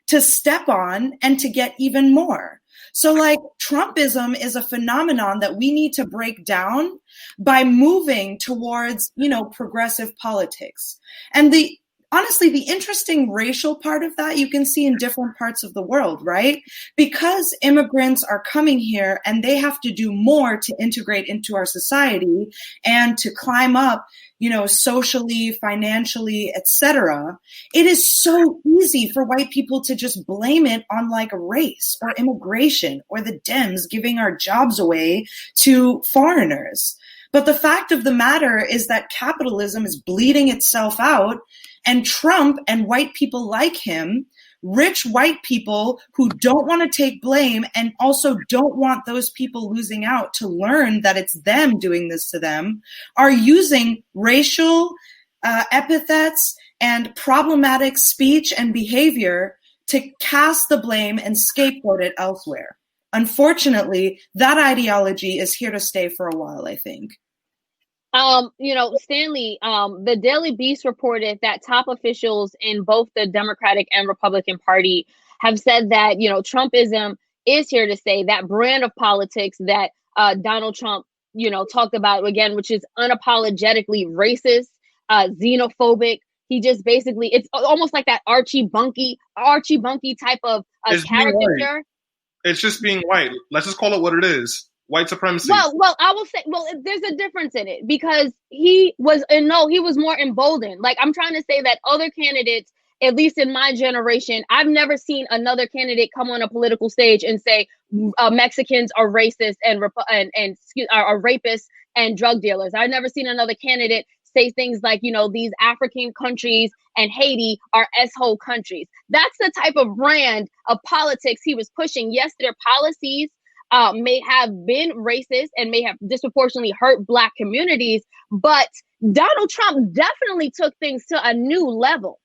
to step on and to get even more. So Trumpism is a phenomenon that we need to break down by moving towards, progressive politics. And honestly, the interesting racial part of that you can see in different parts of the world, right? Because immigrants are coming here and they have to do more to integrate into our society and to climb up, socially, financially, etc. It is so easy for white people to just blame it on race or immigration or the Dems giving our jobs away to foreigners. But the fact of the matter is that capitalism is bleeding itself out. And Trump and white people like him, rich white people who don't want to take blame and also don't want those people losing out to learn that it's them doing this to them, are using racial epithets and problematic speech and behavior to cast the blame and scapegoat it elsewhere. Unfortunately, that ideology is here to stay for a while, I think. Stanley, the Daily Beast reported that top officials in both the Democratic and Republican Party have said that, Trumpism is here to stay, that brand of politics that Donald Trump, talked about again, which is unapologetically racist, xenophobic. He just basically, it's almost like that Archie Bunkie type of caricature. It's just being white. Let's just call it what it is. White supremacy. Well, I will say, there's a difference in it because he was more emboldened. Like, I'm trying to say that other candidates, at least in my generation, I've never seen another candidate come on a political stage and say Mexicans are racist and are rapists and drug dealers. I've never seen another candidate say things like, these African countries and Haiti are S-hole countries. That's the type of brand of politics he was pushing. Yes, their policies may have been racist and may have disproportionately hurt Black communities, but Donald Trump definitely took things to a new level.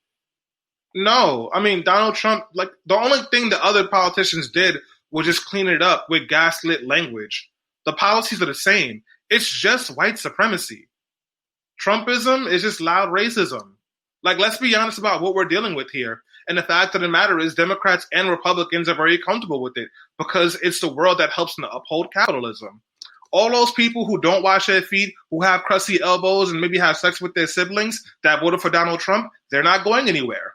No, I mean, Donald Trump, like, the only thing the other politicians did was just clean it up with gaslit language. The policies are the same. It's just white supremacy. Trumpism is just loud racism. Like, let's be honest about what we're dealing with here. And the fact of the matter is Democrats and Republicans are very comfortable with it because it's the world that helps to uphold capitalism. All those people who don't wash their feet, who have crusty elbows and maybe have sex with their siblings that voted for Donald Trump, they're not going anywhere.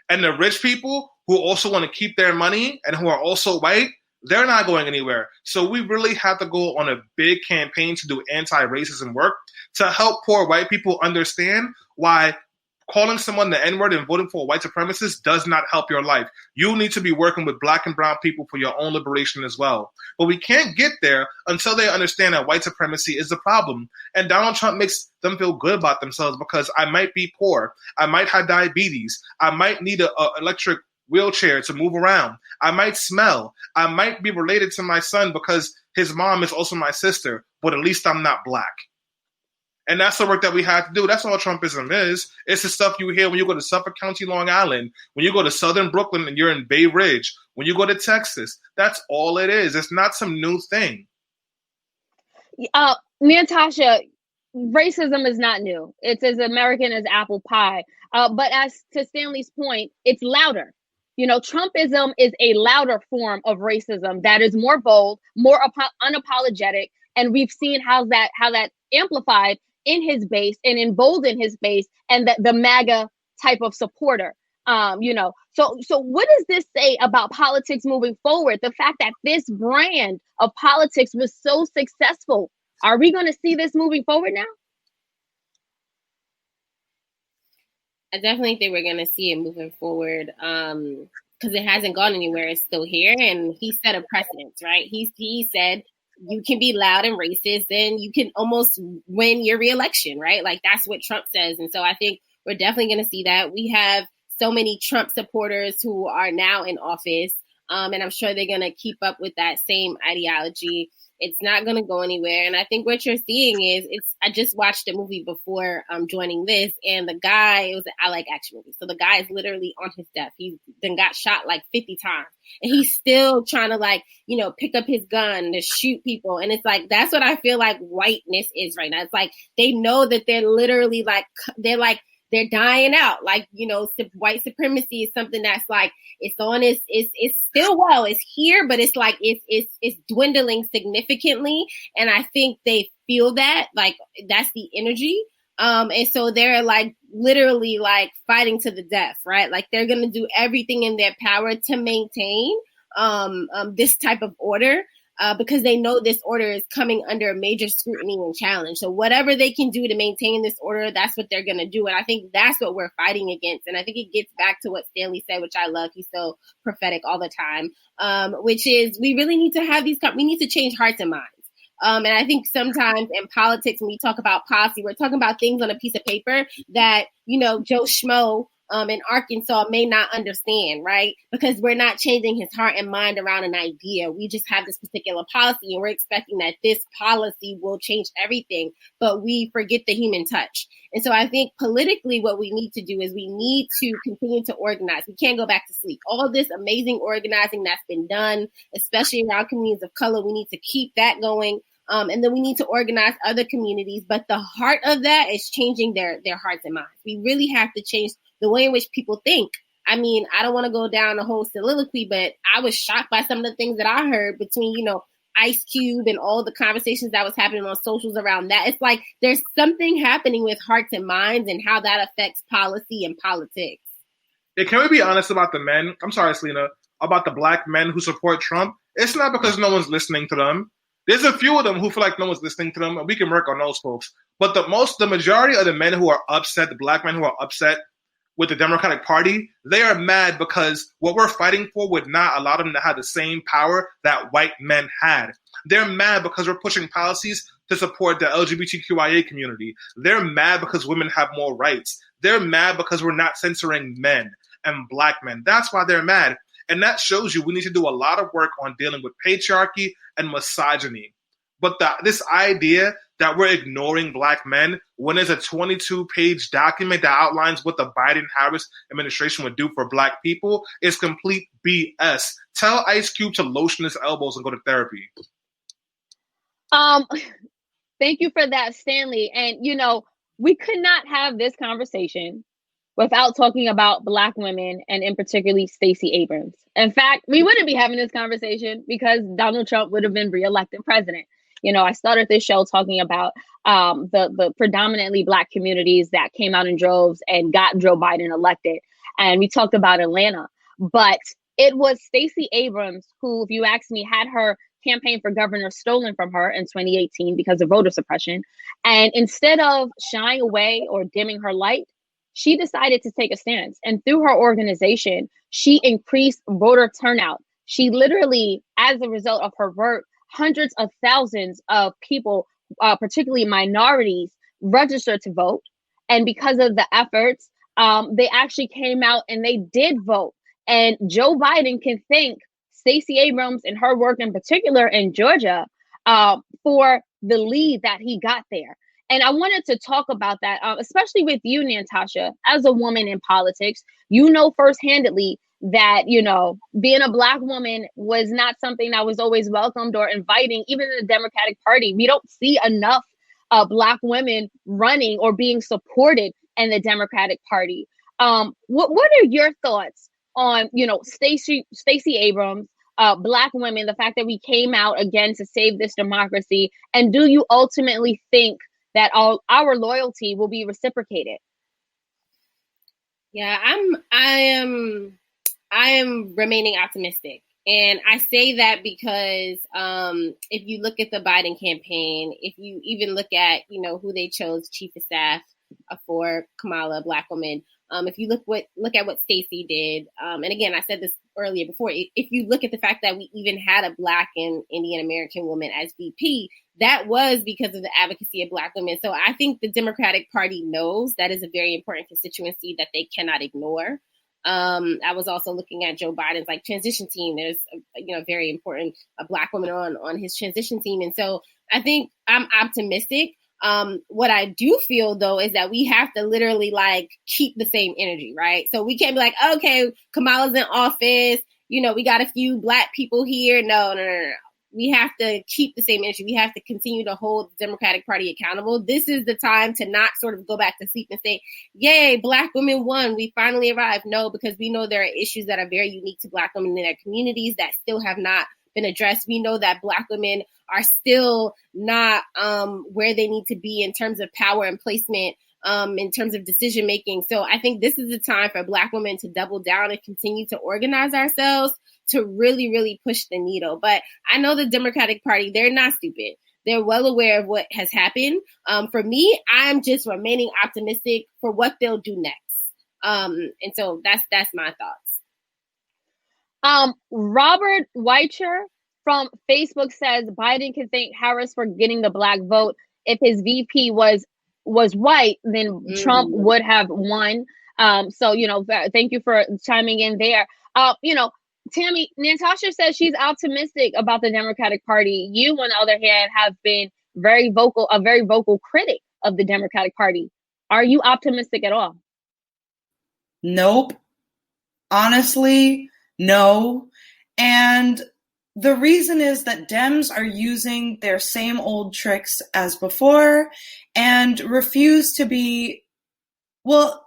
And the rich people who also want to keep their money and who are also white, they're not going anywhere. So we really have to go on a big campaign to do anti-racism work to help poor white people understand why calling someone the N-word and voting for a white supremacist does not help your life. You need to be working with Black and brown people for your own liberation as well. But we can't get there until they understand that white supremacy is the problem. And Donald Trump makes them feel good about themselves because I might be poor. I might have diabetes. I might need an electric wheelchair to move around. I might smell. I might be related to my son because his mom is also my sister, but at least I'm not Black. And that's the work that we have to do. That's all Trumpism is. It's the stuff you hear when you go to Suffolk County, Long Island, when you go to Southern Brooklyn and you're in Bay Ridge, when you go to Texas. That's all it is. It's not some new thing. Nantasha, racism is not new. It's as American as apple pie. But as to Stanley's point, it's louder. Trumpism is a louder form of racism that is more bold, more unapologetic. And we've seen how that amplified in his base and emboldened his base and the MAGA type of supporter. So what does this say about politics moving forward? The fact that this brand of politics was so successful. Are we going to see this moving forward now? I definitely think we're going to see it moving forward because it hasn't gone anywhere. It's still here. And he set a precedent, right? He said, you can be loud and racist and you can almost win your reelection, right? Like that's what Trump says. And so I think we're definitely going to see that. We have so many Trump supporters who are now in office. And I'm sure they're going to keep up with that same ideology. It's not going to go anywhere. And I think what you're seeing is I just watched a movie before joining this, and the guy, I like action movies. So the guy is literally on his death. He then got shot like 50 times and he's still trying to pick up his gun to shoot people. And it's like, that's what I feel like whiteness is right now. It's like, they know that they're literally they're dying out. White supremacy is something that's like, it's still it's here, but it's like, it's dwindling significantly. And I think they feel that, like, that's the energy. And so they're literally fighting to the death, right? Like they're going to do everything in their power to maintain, this type of order. Because they know this order is coming under major scrutiny and challenge. So whatever they can do to maintain this order, that's what they're going to do. And I think that's what we're fighting against. And I think it gets back to what Stanley said, which I love. He's so prophetic all the time, which is we really need to have we need to change hearts and minds. And I think sometimes in politics, when we talk about policy, we're talking about things on a piece of paper that, Joe Schmo in Arkansas may not understand, right? Because we're not changing his heart and mind around an idea. We just have this particular policy and we're expecting that this policy will change everything, but we forget the human touch. And so I think politically what we need to do is we need to continue to organize. We can't go back to sleep. All this amazing organizing that's been done, especially around communities of color, we need to keep that going. And then we need to organize other communities. But the heart of that is changing their hearts and minds. We really have to change the way in which people think. I mean, I don't want to go down a whole soliloquy, but I was shocked by some of the things that I heard between, Ice Cube and all the conversations that was happening on socials around that. It's like there's something happening with hearts and minds and how that affects policy and politics. Yeah, can we be honest about the men? I'm sorry, Selena, about the black men who support Trump. It's not because no one's listening to them. There's a few of them who feel like no one's listening to them, and we can work on those folks. But the majority of the men who are upset, the black men who are upset with the Democratic Party, they are mad because what we're fighting for would not allow them to have the same power that white men had. They're mad because we're pushing policies to support the LGBTQIA community. They're mad because women have more rights. They're mad because we're not censoring men and black men. That's why they're mad. And that shows you we need to do a lot of work on dealing with patriarchy and misogyny. But this idea that we're ignoring black men when there's a 22-page document that outlines what the Biden-Harris administration would do for black people is complete BS. Tell Ice Cube to lotion his elbows and go to therapy. Thank you for that, Stanley. And, we could not have this conversation without talking about black women and in particularly Stacey Abrams. In fact, we wouldn't be having this conversation because Donald Trump would have been reelected president. I started this show talking about the predominantly black communities that came out in droves and got Joe Biden elected. And we talked about Atlanta. But it was Stacey Abrams who, if you ask me, had her campaign for governor stolen from her in 2018 because of voter suppression. And instead of shying away or dimming her light, she decided to take a stance. And through her organization, she increased voter turnout. She literally, as a result of her work, hundreds of thousands of people, particularly minorities, registered to vote. And because of the efforts, they actually came out and they did vote. And Joe Biden can thank Stacey Abrams and her work in particular in Georgia for the lead that he got there. And I wanted to talk about that, especially with you, Nantasha, as a woman in politics. First-handedly that, being a black woman was not something that was always welcomed or inviting, even in the Democratic Party. We don't see enough black women running or being supported in the Democratic Party. What are your thoughts on, Stacey Abrams, black women, the fact that we came out again to save this democracy? And do you ultimately think that our loyalty will be reciprocated? Yeah, I am remaining optimistic. And I say that because if you look at the Biden campaign, if you even look at, who they chose chief of staff for Kamala, a black woman, if you look at what Stacey did, and again, I said this earlier before, if you look at the fact that we even had a black and Indian American woman as VP, that was because of the advocacy of black women. So I think the Democratic Party knows that is a very important constituency that they cannot ignore. I was also looking at Joe Biden's transition team. There's a very important black woman on his transition team. And so I think I'm optimistic. What I do feel though is that we have to literally keep the same energy, right? So we can't be like, okay, Kamala's in office, we got a few black people here. No. We have to keep the same energy. We have to continue to hold the Democratic Party accountable. This is the time to not sort of go back to sleep and say, yay, black women won. We finally arrived. No, because we know there are issues that are very unique to black women in their communities that still have not been addressed. We know that black women are still not where they need to be in terms of power and placement, in terms of decision making. So I think this is the time for black women to double down and continue to organize ourselves to really, really push the needle. But I know the Democratic Party, they're not stupid. They're well aware of what has happened. For me, I'm just remaining optimistic for what they'll do next. And so that's my thoughts. Robert Weicher from Facebook says Biden can thank Harris for getting the black vote. If his VP was white, then Trump would have won. So, thank you for chiming in there. Tammy, Nantasha says she's optimistic about the Democratic Party. You, on the other hand, have been a very vocal critic of the Democratic Party. Are you optimistic at all? Nope. Honestly, no. And the reason is that Dems are using their same old tricks as before and refuse to be, well,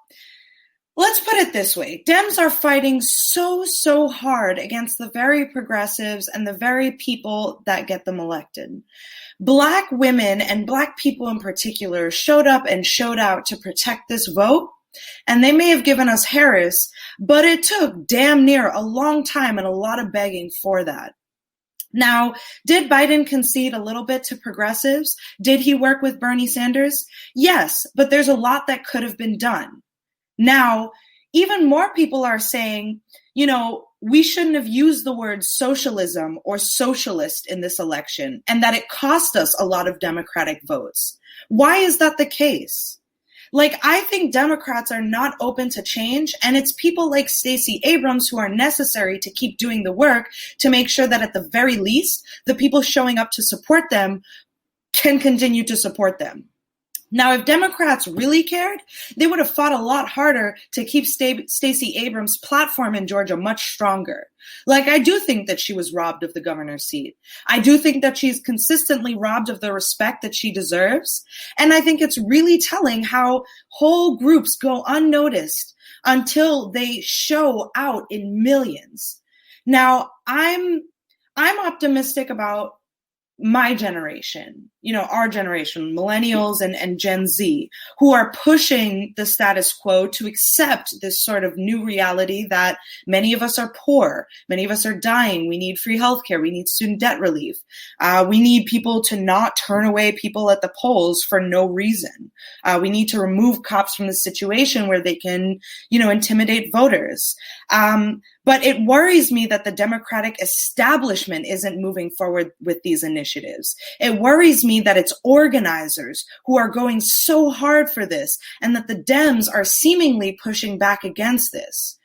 let's put it this way. Dems are fighting so hard against the very progressives and the very people that get them elected. Black women and Black people in particular showed up and showed out to protect this vote. And they may have given us Harris, but it took damn near a long time and a lot of begging for that. Now, did Biden concede a little bit to progressives? Did he work with Bernie Sanders? Yes, but there's a lot that could have been done. Now, even more people are saying, we shouldn't have used the word socialism or socialist in this election, and that it cost us a lot of Democratic votes. Why is that the case? I think Democrats are not open to change, and it's people like Stacey Abrams who are necessary to keep doing the work to make sure that at the very least, the people showing up to support them can continue to support them. Now, if Democrats really cared, they would have fought a lot harder to keep Stacey Abrams' platform in Georgia much stronger. I do think that she was robbed of the governor's seat. I do think that she's consistently robbed of the respect that she deserves. And I think it's really telling how whole groups go unnoticed until they show out in millions. Now, I'm optimistic about my generation, our generation, millennials and Gen Z, who are pushing the status quo to accept this sort of new reality that many of us are poor, many of us are dying, we need free healthcare, we need student debt relief, we need people to not turn away people at the polls for no reason. We need to remove cops from the situation where they can, intimidate voters. But it worries me that the Democratic establishment isn't moving forward with these initiatives. It worries me that it's organizers who are going so hard for this and that the Dems are seemingly pushing back against this.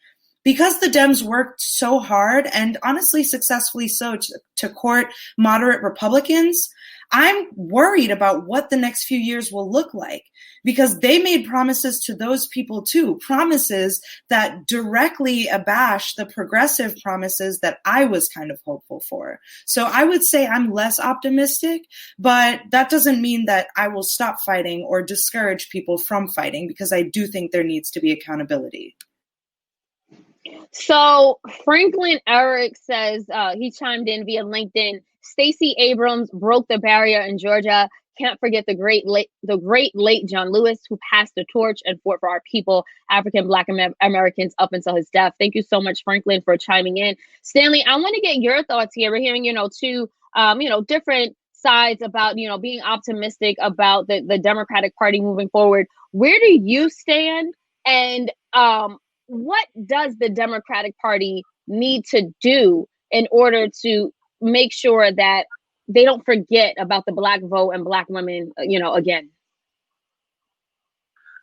Because the Dems worked so hard and honestly successfully so to court moderate Republicans, I'm worried about what the next few years will look like because they made promises to those people too, promises that directly abash the progressive promises that I was kind of hopeful for. So I would say I'm less optimistic, but that doesn't mean that I will stop fighting or discourage people from fighting because I do think there needs to be accountability. So Franklin Eric says, he chimed in via LinkedIn, Stacey Abrams broke the barrier in Georgia. Can't forget the great late John Lewis, who passed the torch and fought for our people, African Black Americans, up until his death. Thank you so much, Franklin, for chiming in. Stanley, I want to get your thoughts here. We're hearing, two, different sides about, being optimistic about the Democratic Party moving forward. Where do you stand? And what does the Democratic Party need to do in order to make sure that they don't forget about the Black vote and Black women, again?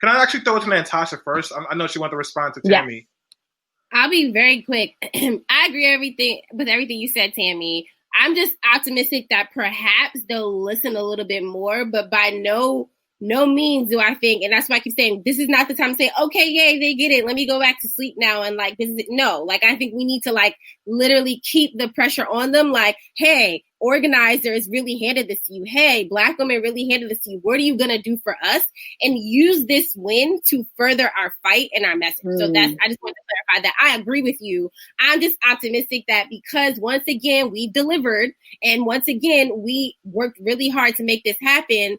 Can I actually throw it to Nantasha first? I know she wanted to respond to Tammy. Yeah. I'll be very quick. I agree with everything you said, Tammy. I'm just optimistic that perhaps they'll listen a little bit more, but by no means do I think, and that's why I keep saying, this is not the time to say, okay, yay, they get it. Let me go back to sleep now. And this is it. No, I think we need to literally keep the pressure on them. Hey, organizers really handed this to you. Hey, Black women really handed this to you. What are you going to do for us? And use this win to further our fight and our message. So I just want to clarify that I agree with you. I'm just optimistic that because once again, we delivered and once again, we worked really hard to make this happen,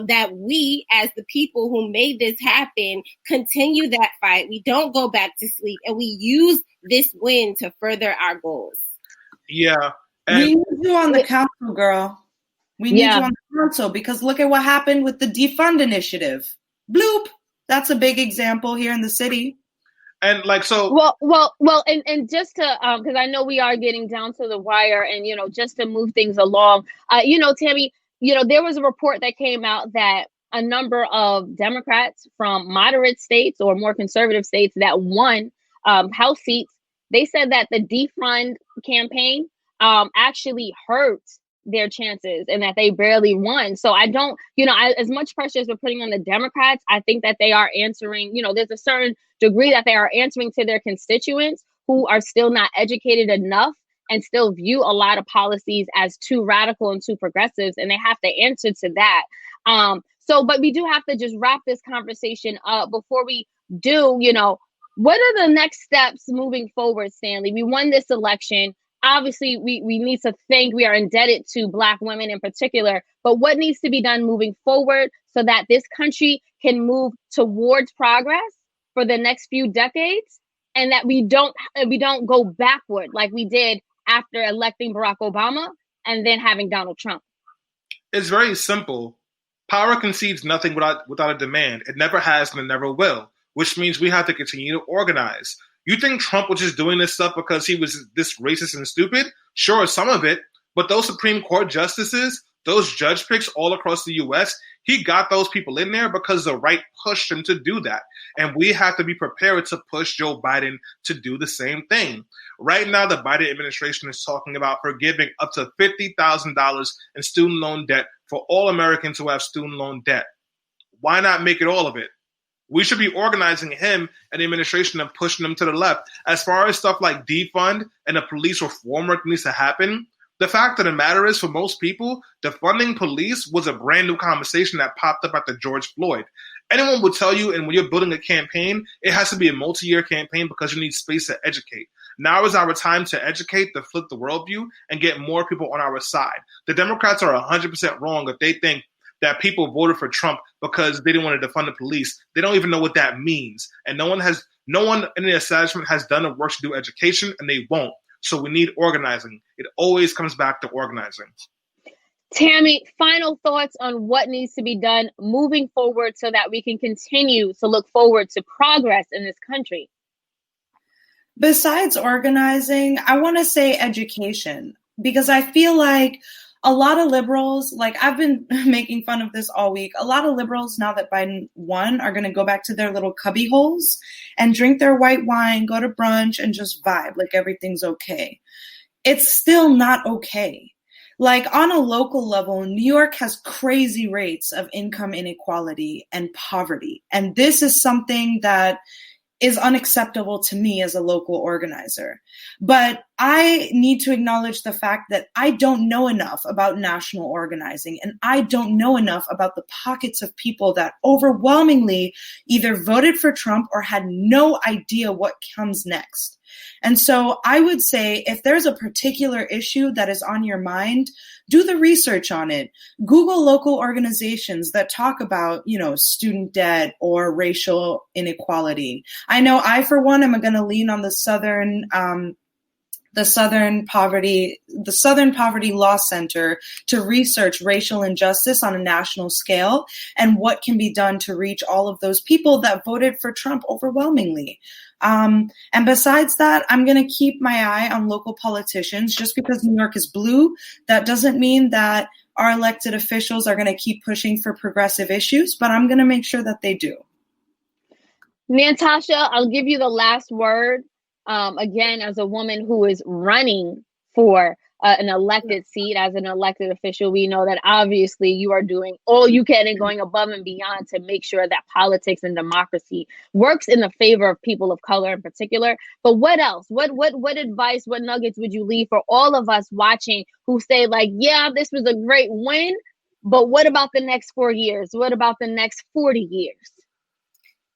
that we as the people who made this happen, continue that fight. We don't go back to sleep and we use this win to further our goals. Yeah. We need you on the council, girl. We need you on the council because look at what happened with the defund initiative. Bloop. That's a big example here in the city. And so. Well, and just to, because I know we are getting down to the wire and, just to move things along, Tammy, there was a report that came out that a number of Democrats from moderate states or more conservative states that won House seats. They said that the defund campaign actually hurt their chances and that they barely won. So I don't, as much pressure as we're putting on the Democrats, I think that they are answering, there's a certain degree that they are answering to their constituents who are still not educated enough and still view a lot of policies as too radical and too progressives, and they have to answer to that. But we do have to just wrap this conversation up before we do, what are the next steps moving forward, Stanley? We won this election. Obviously, we need to think we are indebted to Black women in particular, but what needs to be done moving forward so that this country can move towards progress for the next few decades, and that we don't go backward like we did after electing Barack Obama and then having Donald Trump? It's very simple. Power concedes nothing without a demand. It never has and it never will, which means we have to continue to organize. You think Trump was just doing this stuff because he was this racist and stupid? Sure, some of it, but those Supreme Court justices, those judge picks all across the U.S., he got those people in there because the right pushed him to do that. And we have to be prepared to push Joe Biden to do the same thing. Right now, the Biden administration is talking about forgiving up to $50,000 in student loan debt for all Americans who have student loan debt. Why not make it all of it? We should be organizing him and the administration and pushing them to the left. As far as stuff like defund and the police reform work needs to happen, the fact of the matter is, for most people, defunding police was a brand new conversation that popped up after George Floyd. Anyone will tell you, and when you're building a campaign, it has to be a multi-year campaign because you need space to educate. Now is our time to educate, to flip the worldview, and get more people on our side. The Democrats are 100% wrong if they think that people voted for Trump because they didn't want to defund the police. They don't even know what that means. And no one in the establishment has done the work to do education, and they won't. So we need organizing. It always comes back to organizing. Tammy, final thoughts on what needs to be done moving forward so that we can continue to look forward to progress in this country? Besides organizing, I want to say education, because I feel like a lot of liberals, like I've been making fun of this all week, a lot of liberals, now that Biden won, are going to go back to their little cubby holes and drink their white wine, go to brunch, and just vibe like everything's okay. It's still not okay. Like on a local level, New York has crazy rates of income inequality and poverty. And this is something that is unacceptable to me as a local organizer. But I need to acknowledge the fact that I don't know enough about national organizing, and I don't know enough about the pockets of people that overwhelmingly either voted for Trump or had no idea what comes next. And so I would say if there's a particular issue that is on your mind, do the research on it. Google local organizations that talk about, student debt or racial inequality. I know I, for one, am going to lean on the Southern Poverty Law Center to research racial injustice on a national scale and what can be done to reach all of those people that voted for Trump overwhelmingly. And besides that, I'm going to keep my eye on local politicians. Just because New York is blue, that doesn't mean that our elected officials are going to keep pushing for progressive issues, but I'm going to make sure that they do. Nantasha, I'll give you the last word. Again, as a woman who is running for an elected seat, as an elected official, we know that obviously you are doing all you can and going above and beyond to make sure that politics and democracy works in the favor of people of color in particular. But what else? What advice, what nuggets would you leave for all of us watching who say like, yeah, this was a great win, but what about the next 4 years? What about the next 40 years?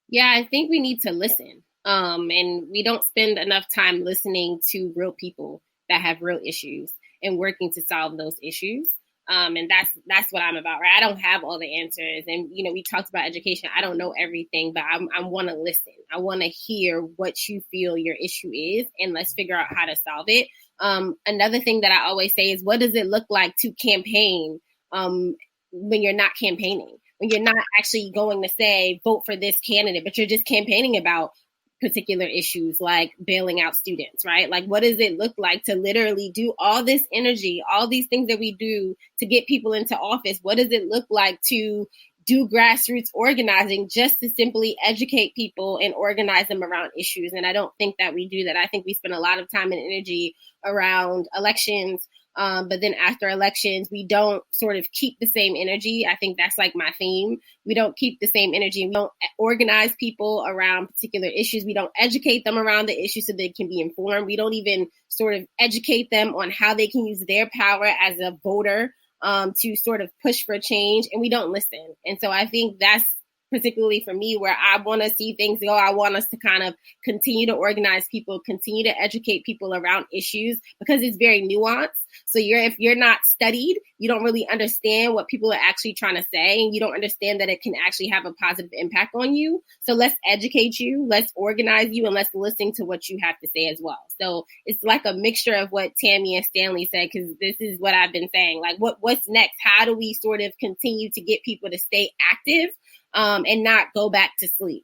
Yeah, I think we need to listen. And we don't spend enough time listening to real people that have real issues and working to solve those issues. And that's what I'm about, right? I don't have all the answers. And, we talked about education. I don't know everything, but I want to listen. I want to hear what you feel your issue is, and let's figure out how to solve it. Another thing that I always say is, what does it look like to campaign when you're not campaigning? When you're not actually going to say, vote for this candidate, but you're just campaigning about particular issues like bailing out students, right? Like, what does it look like to literally do all this energy, all these things that we do to get people into office? What does it look like to do grassroots organizing just to simply educate people and organize them around issues. And I don't think that we do that. I think we spend a lot of time and energy around elections. But then after elections, we don't sort of keep the same energy. I think that's like my theme. We don't keep the same energy. We don't organize people around particular issues. We don't educate them around the issues so they can be informed. We don't even sort of educate them on how they can use their power as a voter to sort of push for change. And we don't listen. And so I think that's particularly for me, where I want to see things go. I want us to kind of continue to organize people, continue to educate people around issues, because it's very nuanced. So if you're not studied, you don't really understand what people are actually trying to say, and you don't understand that it can actually have a positive impact on you. So let's educate you, let's organize you, and let's listen to what you have to say as well. So it's like a mixture of what Tammy and Stanley said, because this is what I've been saying. Like, what's next? How do we sort of continue to get people to stay active and not go back to sleep?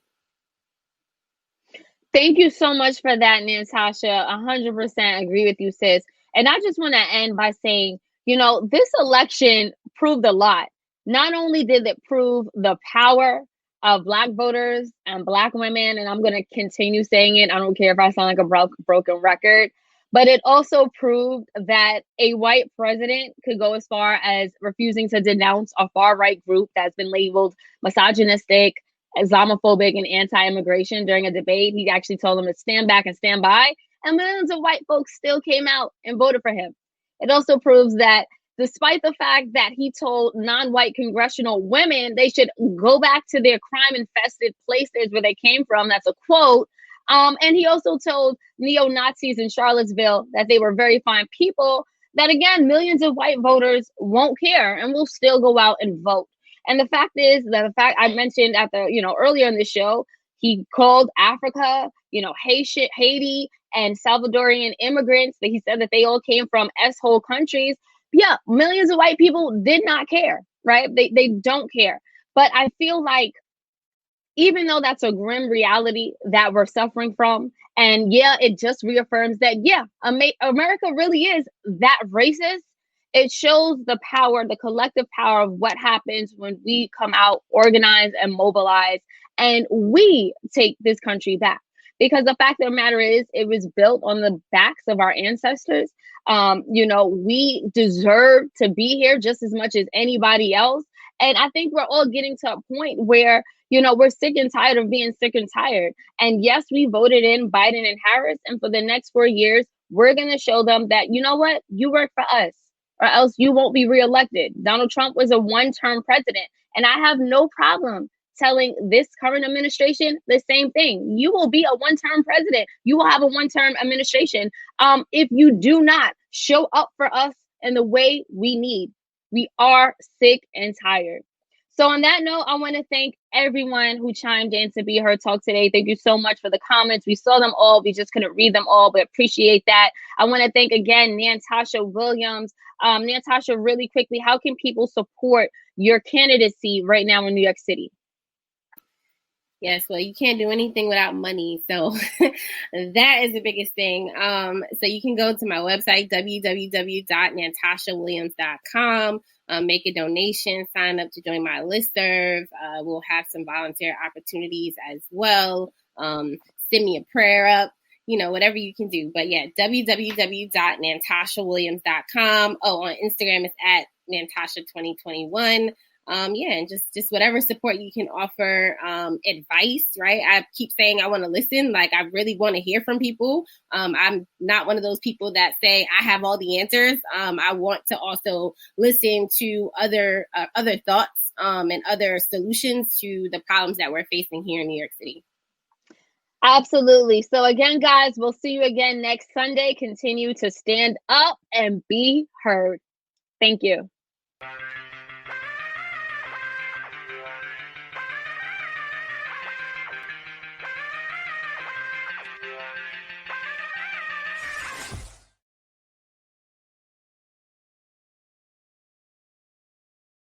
Thank you so much for that, Nantasha. 100% agree with you, sis. And I just want to end by saying, this election proved a lot. Not only did it prove the power of Black voters and Black women, and I'm going to continue saying it, I don't care if I sound like a broken record, but it also proved that a white president could go as far as refusing to denounce a far-right group that's been labeled misogynistic, Islamophobic, and anti-immigration during a debate. He actually told them to stand back and stand by. And millions of white folks still came out and voted for him. It also proves that despite the fact that he told non-white congressional women they should go back to their crime-infested places where they came from, that's a quote, and he also told neo-Nazis in Charlottesville that they were very fine people, that again, millions of white voters won't care and will still go out and vote. And the fact is that the fact I mentioned at the, earlier in the show, he called Africa, Haiti and Salvadorian immigrants, that he said that they all came from S-hole countries. Yeah, millions of white people did not care, right? They don't care. But I feel like even though that's a grim reality that we're suffering from, and yeah, it just reaffirms that, yeah, America really is that racist. It shows the power, the collective power of what happens when we come out, organize and mobilize, and we take this country back. Because the fact of the matter is, it was built on the backs of our ancestors. We deserve to be here just as much as anybody else. And I think we're all getting to a point where, we're sick and tired of being sick and tired. And yes, we voted in Biden and Harris. And for the next 4 years, we're going to show them that, you know what, you work for us, or else you won't be reelected. Donald Trump was a one-term president. And I have no problem telling this current administration the same thing. You will be a one-term president. You will have a one-term administration if you do not show up for us in the way we need. We are sick and tired. So on that note, I want to thank everyone who chimed in to Be Heard Talk today. Thank you so much for the comments. We saw them all. We just couldn't read them all, but appreciate that. I want to thank again Nantasha Williams. Nantasha, really quickly, how can people support your candidacy right now in New York City? Yes, well, you can't do anything without money. So that is the biggest thing. So you can go to my website, www.nantashawilliams.com, make a donation, sign up to join my listserv. We'll have some volunteer opportunities as well. Send me a prayer up, whatever you can do. But yeah, www.nantashawilliams.com. Oh, on Instagram, it's at Nantasha2021. And just whatever support you can offer, advice, right? I keep saying I want to listen. Like, I really want to hear from people. I'm not one of those people that say I have all the answers. I want to also listen to other thoughts and other solutions to the problems that we're facing here in New York City. Absolutely. So again, guys, we'll see you again next Sunday. Continue to stand up and be heard. Thank you.